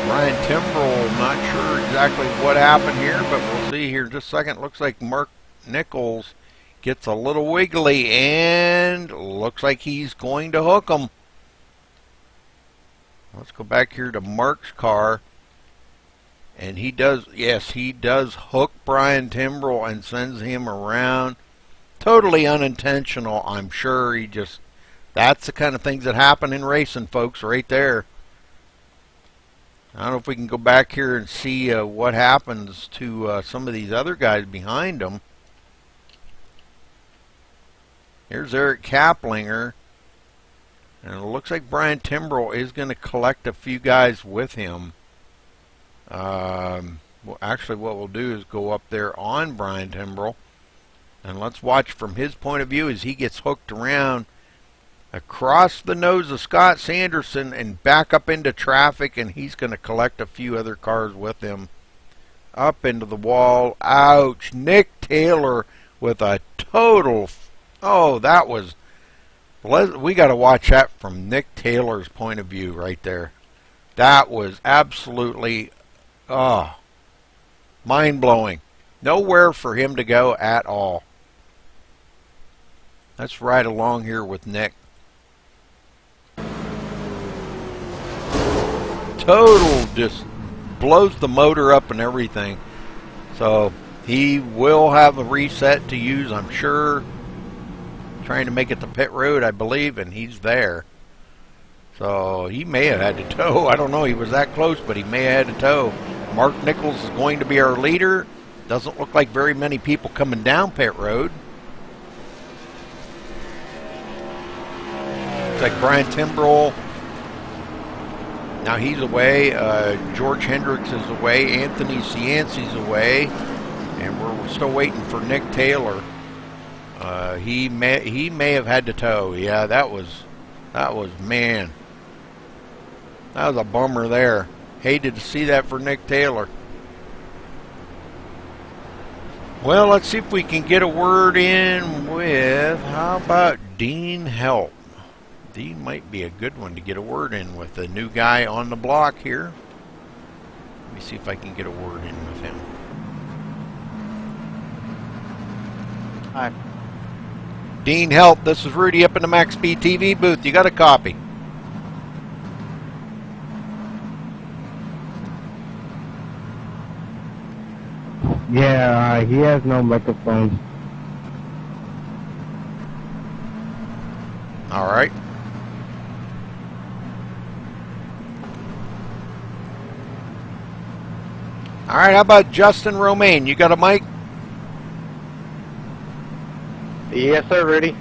Brian Timbrell, not sure exactly what happened here, but we'll see here in just a second. Looks like Mark Nichols gets a little wiggly, and looks like he's going to hook him. Let's go back here to Mark's car. And he does, yes, he does hook Brian Timbrell and sends him around. Totally unintentional, I'm sure. He just, that's the kind of things that happen in racing, folks, right there. I don't know if we can go back here and see what happens to some of these other guys behind him. Here's Eric Kaplinger. And it looks like Brian Timbrell is going to collect a few guys with him. Well, actually, what we'll do is go up there on Brian Timbrell. And let's watch from his point of view as he gets hooked around across the nose of Scott Sanderson and back up into traffic, and he's going to collect a few other cars with him up into the wall. Ouch. Nick Taylor with a total, oh, that was, we got to watch that from Nick Taylor's point of view right there. That was absolutely, mind-blowing. Nowhere for him to go at all. Let's ride along here with Nick. Total just blows the motor up and everything. So he will have a reset to use, I'm sure. Trying to make it to pit road, I believe, and he's there. So he may have had to tow. I don't know. He was that close, but he may have had to tow. Mark Nichols is going to be our leader. Doesn't look like very many people coming down pit road. It's like Brian Timbrell. Now he's away. George Hendricks is away. Anthony Cianci's away. And we're still waiting for Nick Taylor. He may have had to tow. Yeah, that was man. That was a bummer there. Hated to see that for Nick Taylor. Well, let's see if we can get a word in with, how about Dean Help? Dean might be a good one to get a word in with, the new guy on the block here. Let me see if I can get a word in with him. Hi. Dean Help, this is Rudy up in the MaxSpeedTV booth. You got a copy? Yeah, he has no microphone. All right. All right, how about Justin Romaine? You got a mic? Yes, sir, Rudy.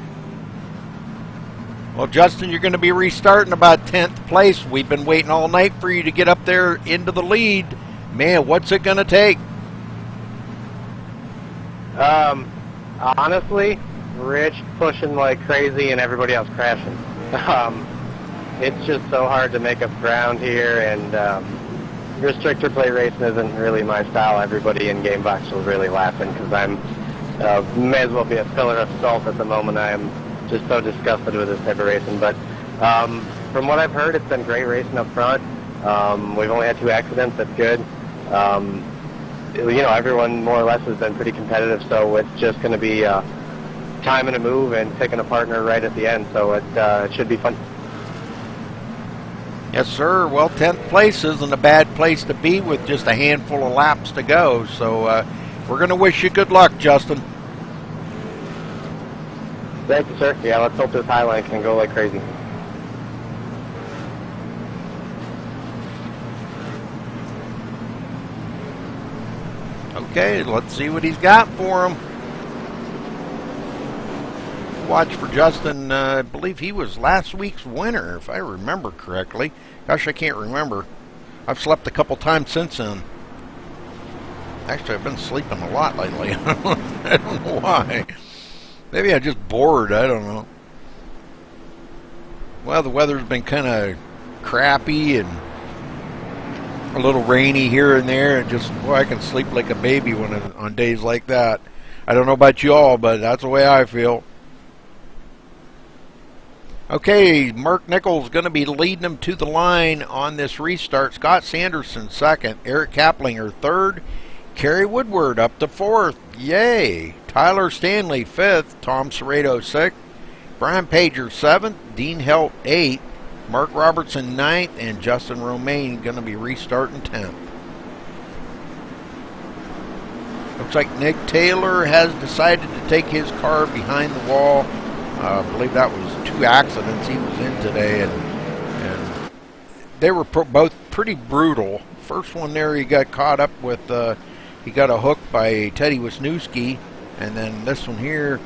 Well, Justin, you're going to be restarting about 10th place. We've been waiting all night for you to get up there into the lead. Man, what's it going to take? Honestly, Rich pushing like crazy and everybody else crashing. It's just so hard to make up ground here, and restrictor plate racing isn't really my style. Everybody in game box was really laughing because I'm may as well be a pillar of salt at the moment. I am just so disgusted with this type of racing. But from what I've heard, it's been great racing up front. We've only had 2 accidents. That's good. You know, everyone more or less has been pretty competitive, so it's just going to be time and a move and picking a partner right at the end. So it should be fun. Yes, sir. Well, 10th place isn't a bad place to be with just a handful of laps to go. So we're going to wish you good luck, Justin. Thank you, sir. Yeah, let's hope this highline can go like crazy. Okay, let's see what he's got for him. Watch for Justin. I believe he was last week's winner, if I remember correctly. Gosh, I can't remember. I've slept a couple times since then. Actually, I've been sleeping a lot lately. I don't know why. Maybe I'm just bored. I don't know. Well, the weather's been kind of crappy and a little rainy here and there, and just, boy, I can sleep like a baby on days like that. I don't know about you all, but that's the way I feel. Okay, Mark Nichols going to be leading them to the line on this restart. Scott Sanderson second, Eric Kaplinger third, Kerry Woodward up to fourth. Yay! Tyler Stanley fifth, Tom Serrato sixth, Brian Pager seventh, Dean Helt eighth, Mark Robertson 9th, and Justin Romaine going to be restarting 10th. Looks like Nick Taylor has decided to take his car behind the wall. I believe that was 2 accidents he was in today, and they were both pretty brutal. First one there, he got caught up with, he got a hook by Teddy Wisniewski, and then this one here,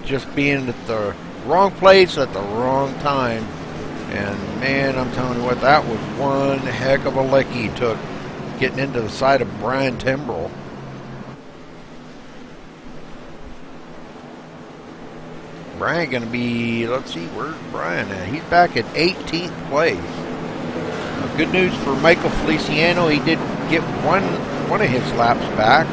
just being at the wrong place at the wrong time. And man, I'm telling you what, that was one heck of a lick he took, getting into the side of Brian Timbrell. Brian going to be, let's see, where's Brian at? He's back at 18th place. Good news for Michael Feliciano, he did get one of his laps back.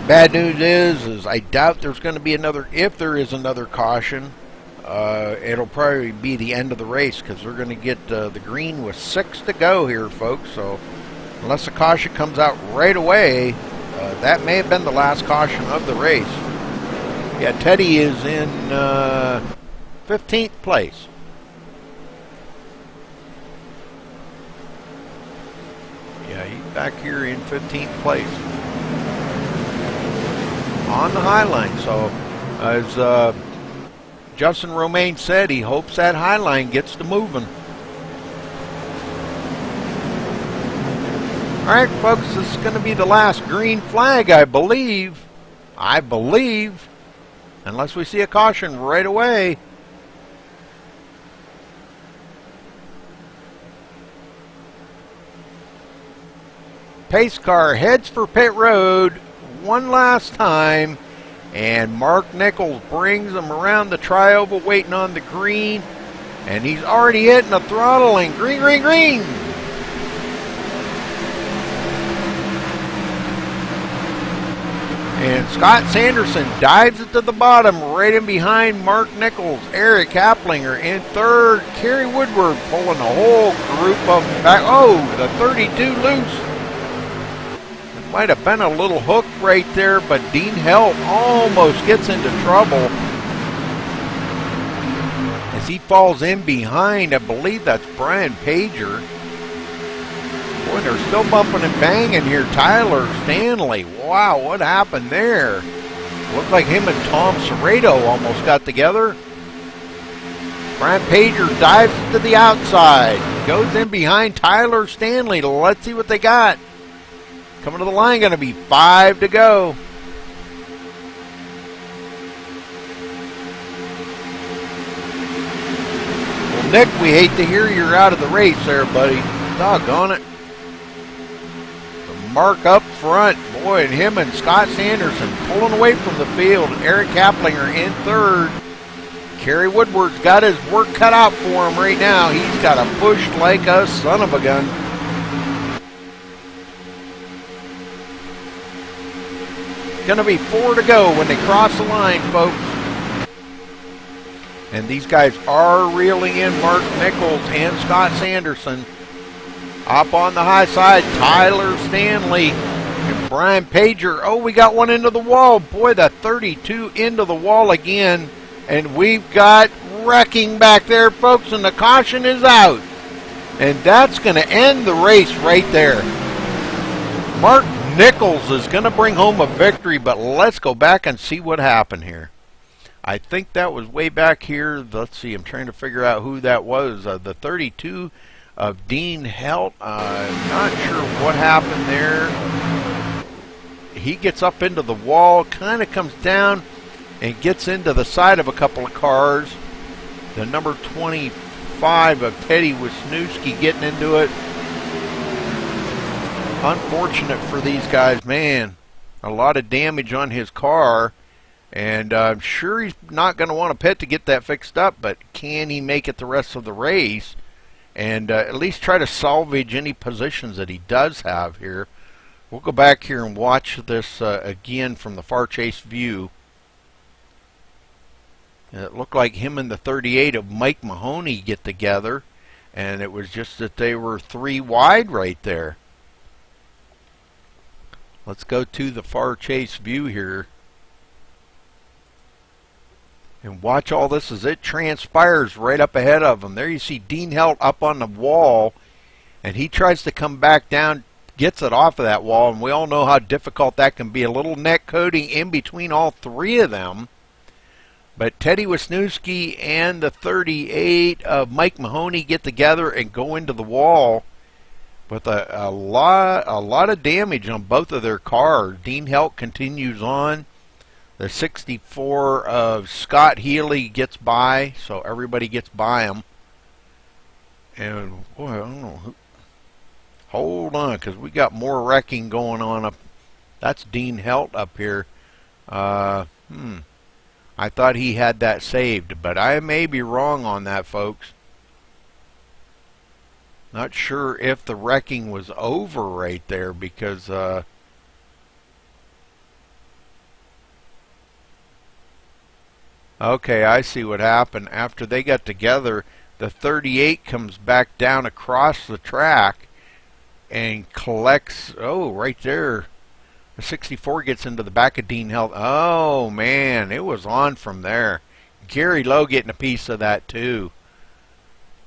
Bad news is I doubt there's going to be another, if there is another caution, it'll probably be the end of the race, because they're going to get the green with 6 to go here, folks. So unless a caution comes out right away, that may have been the last caution of the race. Yeah, Teddy is in 15th place. Yeah, he's back here in 15th place on the high line. So, as Justin Romaine said, he hopes that high line gets to moving. All right, folks, this is going to be the last green flag, I believe. Unless we see a caution right away. Pace car heads for pit road one last time, and Mark Nichols brings him around the trioval waiting on the green, and he's already hitting the throttle, and green, green, green. And Scott Sanderson dives it to the bottom, right in behind Mark Nichols. Eric Kaplinger in 3rd. Kerry Woodward pulling the whole group of them back. Oh, the 32 loose. It might have been a little hook right there, but Dean Helt almost gets into trouble as he falls in behind. I believe that's Brian Pager. Boy, they're still bumping and banging here. Tyler Stanley. Wow, what happened there? Looked like him and Tom Serrato almost got together. Brian Pager dives to the outside. Goes in behind Tyler Stanley. Let's see what they got. Coming to the line, going to be 5 to go. Well, Nick, we hate to hear you're out of the race there, buddy. Doggone it. Mark up front, boy, and him and Scott Sanderson pulling away from the field. Eric Kaplinger in 3rd. Kerry Woodward's got his work cut out for him right now. He's got to push like a son of a gun. Going to be 4 to go when they cross the line, folks. And these guys are reeling in Mark Nichols and Scott Sanderson. Up on the high side, Tyler Stanley and Brian Pager. Oh, we got one into the wall. Boy, that 32 into the wall again. And we've got wrecking back there, folks, and the caution is out. And that's going to end the race right there. Mark Nichols is going to bring home a victory, but let's go back and see what happened here. I think that was way back here. Let's see, I'm trying to figure out who that was. The 32 of Dean Helt. I'm not sure what happened there. He gets up into the wall, kind of comes down and gets into the side of a couple of cars. The number 25 of Teddy Wisniewski getting into it. Unfortunate for these guys, man. A lot of damage on his car, and I'm sure he's not going to want to pit to get that fixed up, but can he make it the rest of the race? And at least try to salvage any positions that he does have here. We'll go back here and watch this again from the far chase view. And it looked like him and the 38 of Mike Mahoney get together, and it was just that they were 3 wide right there. Let's go to the far chase view here. And watch all this as it transpires right up ahead of him. There you see Dean Helt up on the wall, and he tries to come back down, gets it off of that wall, and we all know how difficult that can be. A little neck coating in between all three of them. But Teddy Wisniewski and the 38 of Mike Mahoney get together and go into the wall with a lot of damage on both of their cars. Dean Helt continues on. The 64 of Scott Healy gets by, so everybody gets by him. And, boy, I don't know. Hold on, because we got more wrecking going on up. That's Dean Helt up here. I thought he had that saved, but I may be wrong on that, folks. Not sure if the wrecking was over right there, because... Okay, I see what happened. After they got together, the 38 comes back down across the track and collects, oh, right there. The 64 gets into the back of Dean Helt. Oh, man, it was on from there. Gary Lowe getting a piece of that, too.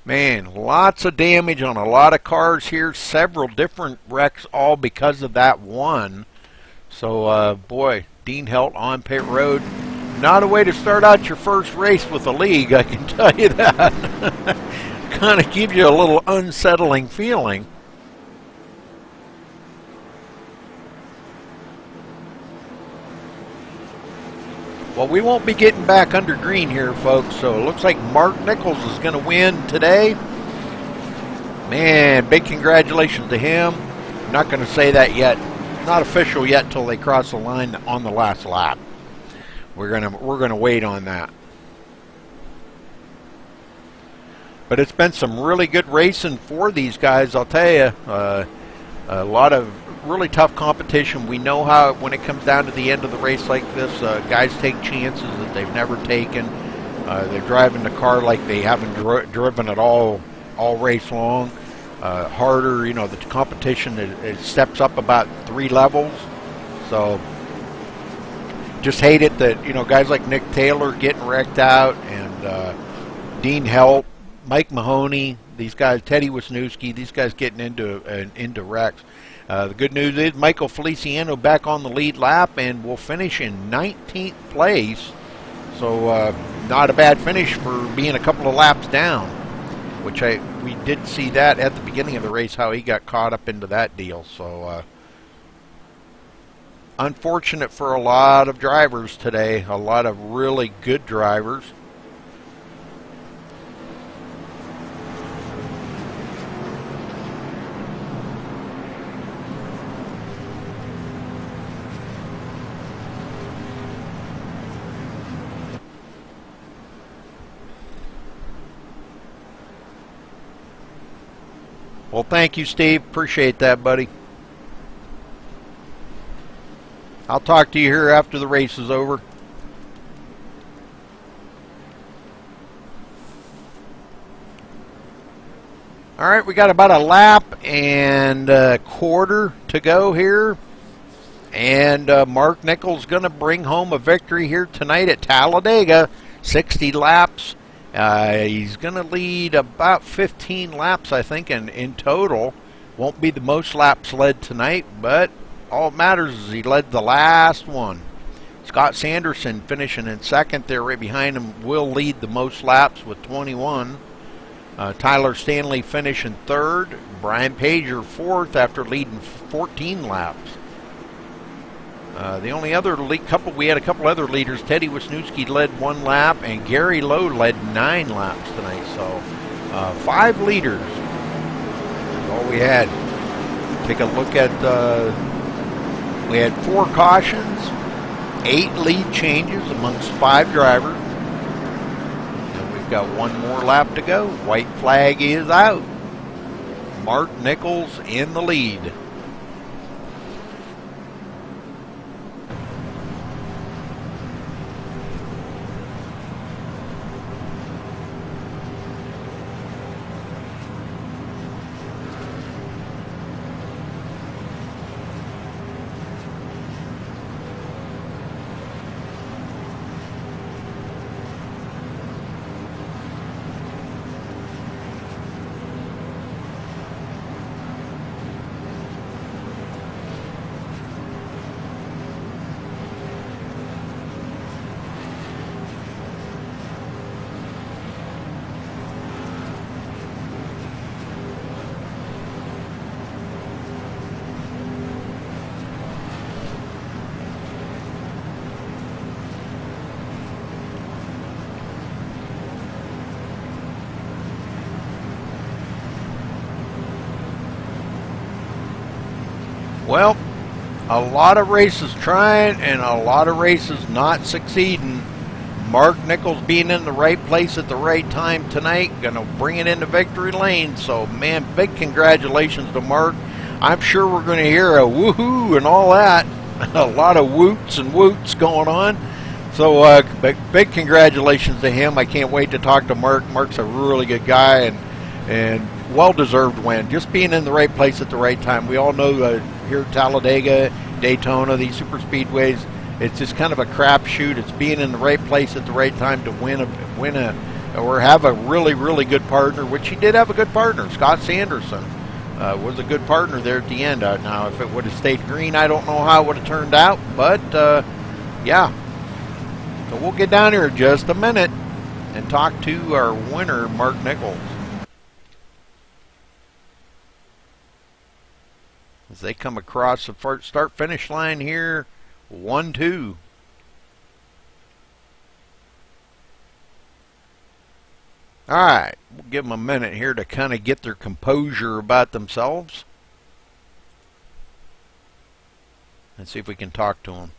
Man, lots of damage on a lot of cars here. Several different wrecks, all because of that one. So, boy, Dean Helt on pit road. Not a way to start out your first race with a league, I can tell you that. Kind of gives you a little unsettling feeling. Well, we won't be getting back under green here, folks, so it looks like Mark Nichols is going to win today. Man, big congratulations to him. I'm not going to say that yet. Not official yet till they cross the line on the last lap. We're gonna wait on that. But it's been some really good racing for these guys, I'll tell you. A lot of really tough competition. We know how when it comes down to the end of the race like this, guys take chances that they've never taken. They're driving the car like they haven't driven it all race long. Harder, you know, the competition it steps up about 3 levels. So. Just hate it that, you know, guys like Nick Taylor getting wrecked out, and Dean Helt, Mike Mahoney, these guys, Teddy Wisniewski, these guys getting into wrecks. The good news is Michael Feliciano back on the lead lap and will finish in 19th place. So not a bad finish for being a couple of laps down, which we did see that at the beginning of the race, how he got caught up into that deal. So unfortunate for a lot of drivers today, a lot of really good drivers. Well, thank you, Steve. Appreciate that, buddy. I'll talk to you here after the race is over. All right, we got about a lap and a quarter to go here. And Mark Nichols going to bring home a victory here tonight at Talladega. 60 laps. He's going to lead about 15 laps, I think, in total. Won't be the most laps led tonight, but all that matters is he led the last one. Scott Sanderson finishing in second there right behind him will lead the most laps with 21. Tyler Stanley finishing third. Brian Pager fourth after leading 14 laps. The only other we had a couple other leaders. Teddy Wisniewski led 1 lap, and Gary Lowe led 9 laps tonight. So 5 leaders. That's all we had. Take a look at. We had 4 cautions, 8 lead changes amongst 5 drivers. And we've got 1 more lap to go. White flag is out. Mark Nichols in the lead. Well, a lot of races trying and a lot of races not succeeding. Mark Nichols being in the right place at the right time tonight, going to bring it into victory lane. So, man, big congratulations to Mark. I'm sure we're going to hear a woohoo and all that. A lot of woots and woots going on. So, big congratulations to him. I can't wait to talk to Mark. Mark's a really good guy and well-deserved win. Just being in the right place at the right time. We all know here at Talladega, Daytona, these super speedways, it's just kind of a crapshoot. It's being in the right place at the right time to win or have a really, really good partner, which he did have a good partner. Scott Sanderson was a good partner there at the end. Now, if it would have stayed green, I don't know how it would have turned out, but yeah. So we'll get down here in just a minute and talk to our winner, Mark Nichols. As they come across the start-finish line here, 1-2. All right, we'll give them a minute here to kind of get their composure about themselves. And see if we can talk to them.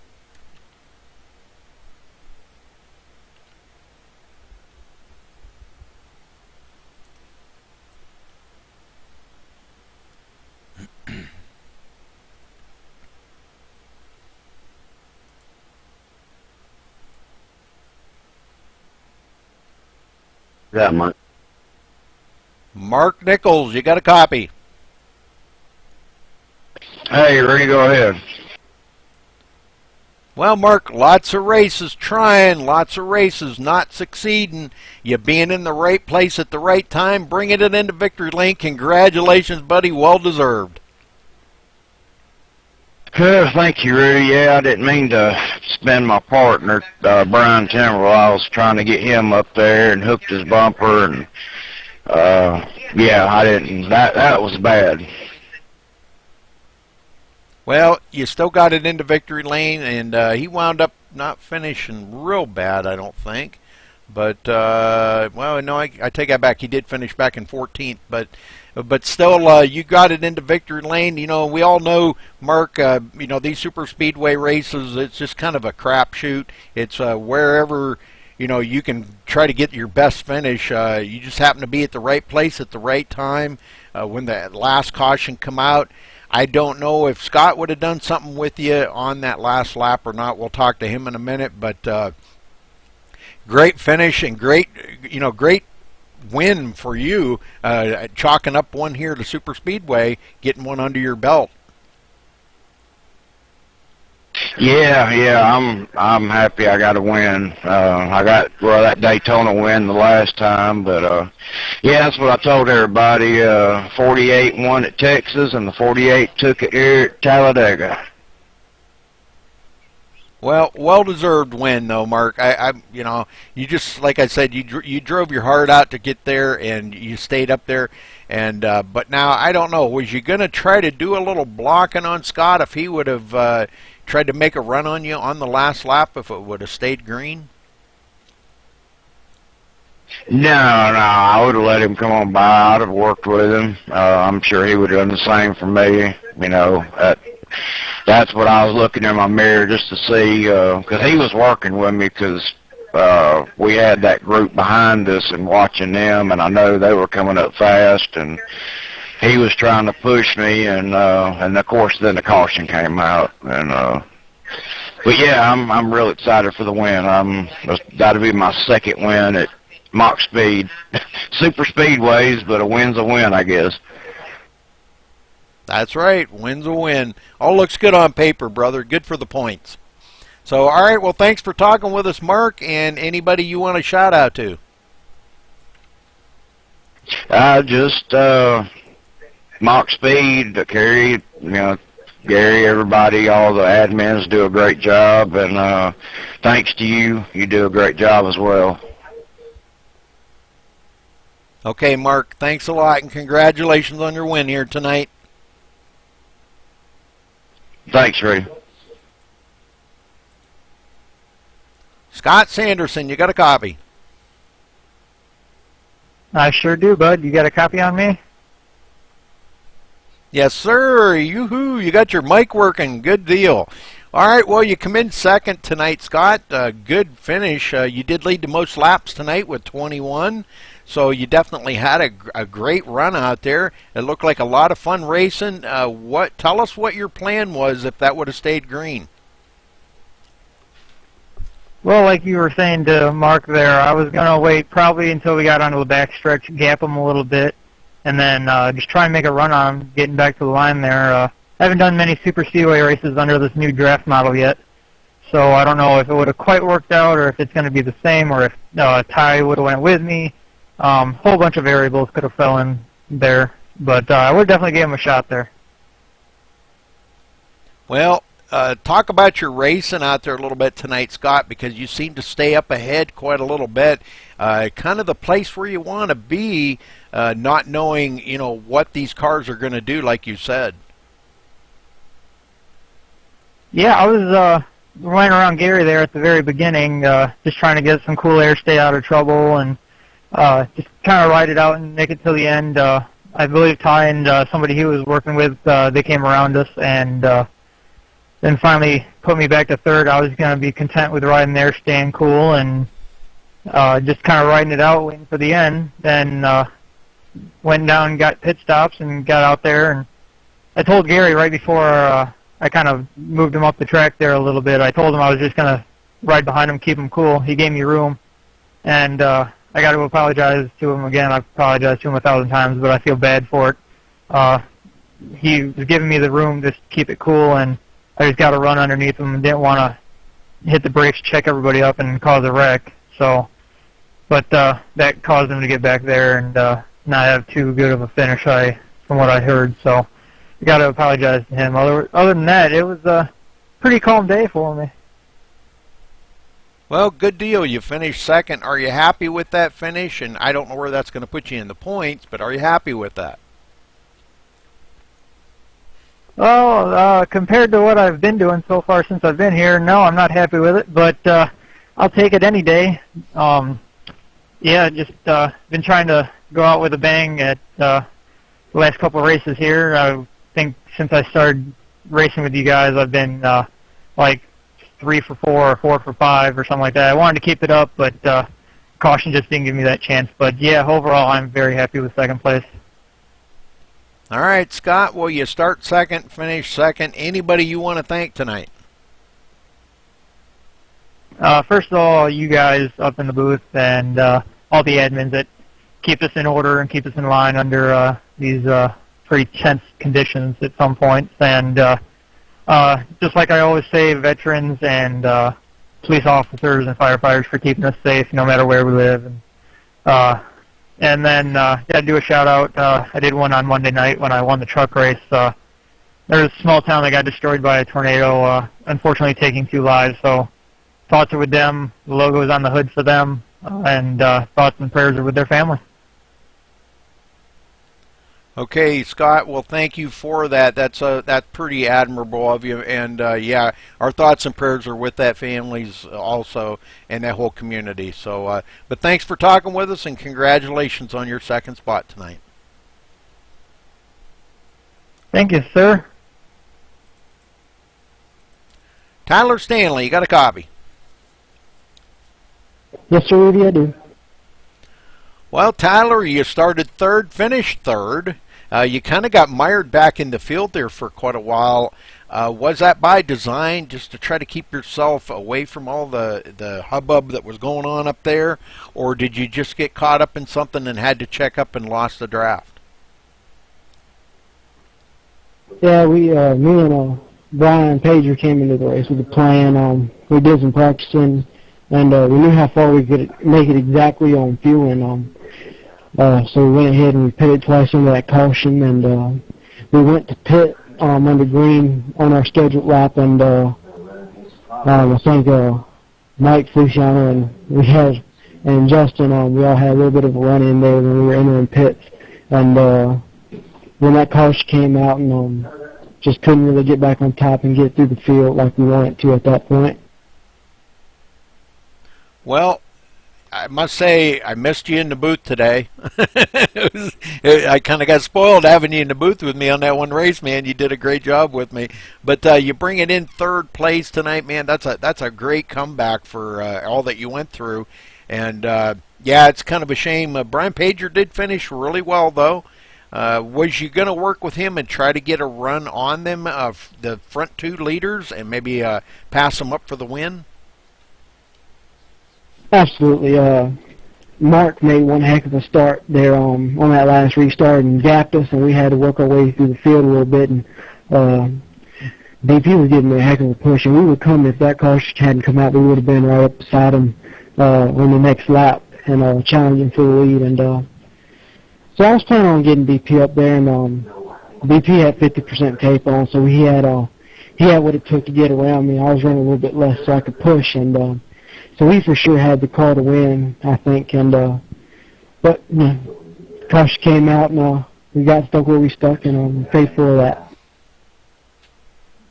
Yeah, Mike. Mark Nichols, you got a copy. Hey, Ray, go ahead. Well, Mark, lots of races trying, lots of races not succeeding. You being in the right place at the right time, bringing it into victory lane. Congratulations, buddy. Well deserved. Thank you, Rudy. Yeah, I didn't mean to spend my partner, Brian Timberwell. I was trying to get him up there and hooked his bumper, and yeah, I didn't. That was bad. Well, you still got it into victory lane, and he wound up not finishing real bad, I don't think. But, well, no, I take that back. He did finish back in 14th, but still, you got it into victory lane. You know, we all know, Mark, you know, these super speedway races, it's just kind of a crapshoot. It's wherever, you know, you can try to get your best finish. You just happen to be at the right place at the right time when the last caution come out. I don't know if Scott would have done something with you on that last lap or not. We'll talk to him in a minute, but great finish and great, you know, great win for you, chalking up one here to Super Speedway, getting one under your belt. Yeah, I'm happy I got a win. I got, well, that Daytona win the last time, but yeah, that's what I told everybody. 48 won at Texas, and the 48 took it here at Talladega. Well, well-deserved win, though, Mark. You know, you just, like I said, you drove your heart out to get there, and you stayed up there. And but now, I don't know, was you going to try to do a little blocking on Scott if he would have tried to make a run on you on the last lap if it would have stayed green? No, I would have let him come on by. I'd have worked with him. I'm sure he would have done the same for me. You know, that's what I was looking in my mirror just to see, because he was working with me, because we had that group behind us and watching them, and I know they were coming up fast, and he was trying to push me, and of course then the caution came out, and but yeah, I'm real excited for the win. That'll be my second win at MaxSpeed, super speedways, but a win's a win, I guess. That's right. Win's a win. All looks good on paper, brother. Good for the points. So, all right. Well, thanks for talking with us, Mark. And anybody you want to shout out to? Just MaxSpeed, Kerry, you know, Gary, everybody, all the admins do a great job. And thanks to you, you do a great job as well. Okay, Mark. Thanks a lot, and congratulations on your win here tonight. Thanks, Ray. Scott Sanderson, you got a copy? I sure do, bud. You got a copy on me? Yes, sir. Yoo-hoo. You got your mic working. Good deal. All right, well, you come in second tonight, Scott. Good finish. You did lead the most laps tonight with 21, so you definitely had a great run out there. It looked like a lot of fun racing. Tell us what your plan was if that would have stayed green. Well, like you were saying to Mark there, I was going to wait probably until we got onto the backstretch, gap them a little bit, and then just try and make a run on them, getting back to the line there. I haven't done many super speedway races under this new draft model yet, so I don't know if it would have quite worked out or if it's going to be the same or if Ty would have went with me. Whole bunch of variables could have fell in there, but I would definitely give him a shot there. Well, talk about your racing out there a little bit tonight, Scott, because you seem to stay up ahead quite a little bit. Kind of the place where you want to be, not knowing, what these cars are going to do, like you said. Yeah, I was running around Gary there at the very beginning, just trying to get some cool air, stay out of trouble, and just kind of ride it out and make it till the end. I believe Ty and somebody he was working with, they came around us and then finally put me back to third. I was going to be content with riding there, staying cool, and just kind of riding it out, waiting for the end. Then went down and got pit stops and got out there. And I told Gary right before I kind of moved him up the track there a little bit. I told him I was just going to ride behind him, keep him cool. He gave me room. And I got to apologize to him again. I've apologized to him 1,000 times, but I feel bad for it. He was giving me the room just to keep it cool, and I just got to run underneath him and didn't want to hit the brakes, check everybody up, and cause a wreck. So, but that caused him to get back there and not have too good of a finish, from what I heard. So I got to apologize to him. Other than that, it was a pretty calm day for me. Well, good deal. You finished second. Are you happy with that finish? And I don't know where that's going to put you in the points, but are you happy with that? Well, compared to what I've been doing so far since I've been here, no, I'm not happy with it, but I'll take it any day. Yeah, just been trying to go out with a bang at the last couple of races here. I think since I started racing with you guys, I've been like 3 for 4 or 4 for 5 or something like that. I wanted to keep it up, but caution just didn't give me that chance. But yeah, overall, I'm very happy with second place. All right, Scott, well, you start second, finish second. Anybody you want to thank tonight? First of all, you guys up in the booth and all the admins that keep us in order and keep us in line under these pretty tense conditions at some points. And just like I always say, veterans and police officers and firefighters for keeping us safe no matter where we live. And then got to do a shout-out. I did one on Monday night when I won the truck race. There was a small town that got destroyed by a tornado, unfortunately taking 2 lives. So thoughts are with them. The logo is on the hood for them. And thoughts and prayers are with their family. Okay, Scott, well, thank you for that. That's pretty admirable of you. And, yeah, our thoughts and prayers are with that families also and that whole community. So, but thanks for talking with us, and congratulations on your second spot tonight. Thank you, sir. Tyler Stanley, you got a copy? Yes, sir, Rudy, I do. Well, Tyler, you started third, finished third. You kind of got mired back in the field there for quite a while. Was that by design, just to try to keep yourself away from all the hubbub that was going on up there? Or did you just get caught up in something and had to check up and lost the draft? Yeah, me and Brian Pager came into the race with a plan. We did some practicing, and we knew how far we could make it exactly on fueling. So we went ahead and we pitted twice under that caution, and we went to pit under green on our scheduled lap, and I think Mike Fusiano and Justin, we all had a little bit of a run-in there when we were entering pits, and when that caution came out, and just couldn't really get back on top and get through the field like we wanted to at that point. Well, I must say, I missed you in the booth today. I kind of got spoiled having you in the booth with me on that one race, man. You did a great job with me. But you bring it in third place tonight, man. That's a great comeback for all that you went through. And, yeah, it's kind of a shame. Brian Pager did finish really well, though. Was you going to work with him and try to get a run on them, the front two leaders, and maybe pass them up for the win? Absolutely. Mark made one heck of a start there on that last restart and gapped us, and we had to work our way through the field a little bit. And BP was giving me a heck of a push, and we would come if that car hadn't come out. We would have been right up beside him on the next lap and challenging for the lead. And so I was planning on getting BP up there, and BP had 50% tape on, so he had what it took to get around me. I was running a little bit less so I could push, and so we for sure had the car to win, I think. And but you know, caution came out, and we got stuck where we stuck, and paid for that.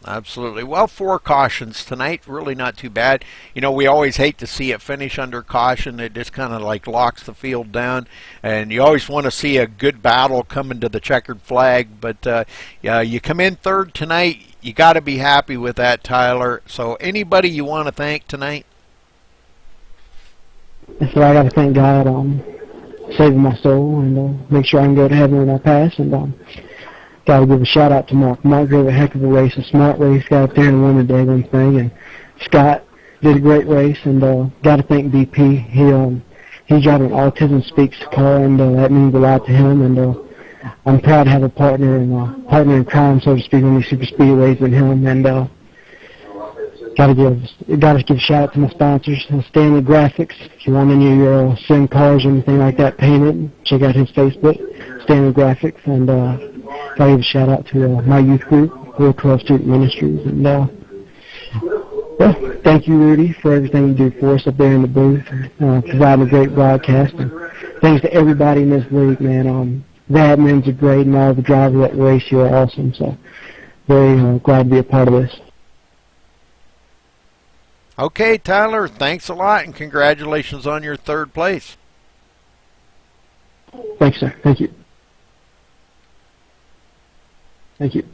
Absolutely. Well, 4 cautions tonight, really not too bad. You know, we always hate to see it finish under caution. It just kind of like locks the field down, and you always want to see a good battle coming to the checkered flag. But yeah, you come in third tonight, you got to be happy with that, Tyler. So anybody you want to thank tonight? So I got to thank God saving my soul and make sure I can go to heaven when I pass. And got to give a shout out to Mark. Mark drove a heck of a race, a smart race, got up there and won the daggone thing. And Scott did a great race, and got to thank BP. He's driving an Autism Speaks car, and that means a lot to him. And I'm proud to have a partner in crime, so to speak, on these super speedways with him. And got to give a shout out to my sponsors, Stanley Graphics. If you want any of your sim cars or anything like that painted, check out his Facebook, Stanley Graphics. And got to give a shout out to my youth group, Rule 12 Student Ministries. And well, thank you, Rudy, for everything you do for us up there in the booth, providing a great broadcast. And thanks to everybody in this league, man. The admins are great, and all the drivers that race you are awesome. So very glad to be a part of this. Okay, Tyler, thanks a lot, and congratulations on your third place. Thanks, sir. Thank you. Thank you.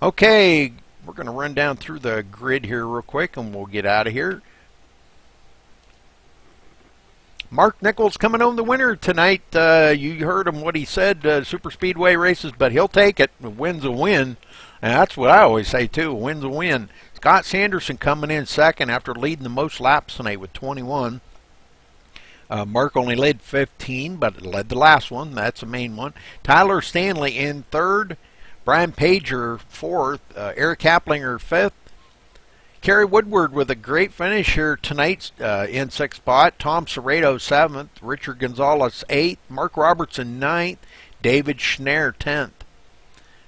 Okay, we're going to run down through the grid here real quick, and we'll get out of here. Mark Nichols coming home the winner tonight. You heard him, what he said, super speedway races, but he'll take it. A win's a win, and that's what I always say, too. A win's a win. Scott Sanderson coming in second after leading the most laps tonight with 21. Mark only led 15, but led the last one. That's the main one. Tyler Stanley in third. Brian Pager fourth. Eric Kaplinger fifth. Kerry Woodward with a great finish here tonight in sixth spot. Tom Serrato seventh. Richard Gonzalez eighth. Mark Robertson ninth. David Schneer 10th.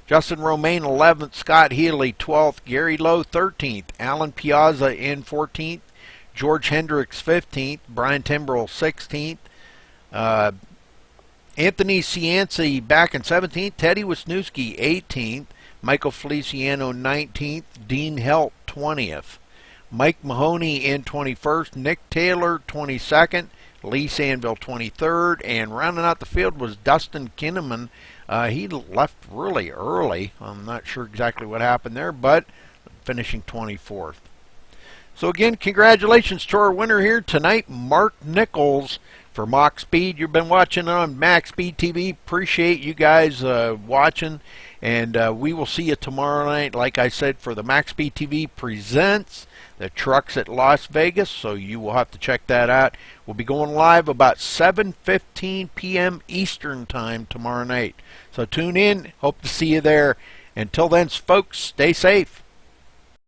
Justin Romaine 11th, Scott Healy 12th, Gary Lowe 13th, Alan Piazza in 14th, George Hendricks 15th, Brian Timbrell 16th, Anthony Cianci back in 17th, Teddy Wisniewski 18th, Michael Feliciano 19th, Dean Helt 20th, Mike Mahoney in 21st, Nick Taylor 22nd, Lee Sandville 23rd, and rounding out the field was Dustin Kinnaman. He left really early. I'm not sure exactly what happened there, but finishing 24th. So again, congratulations to our winner here tonight, Mark Nichols for Mach Speed. You've been watching on MaxSpeedTV. Appreciate you guys watching, and we will see you tomorrow night, like I said, for the MaxSpeedTV Presents the Trucks at Las Vegas, so you will have to check that out. We'll be going live about 7:15 p.m. Eastern Time tomorrow night. So tune in. Hope to see you there. Until then, folks, stay safe.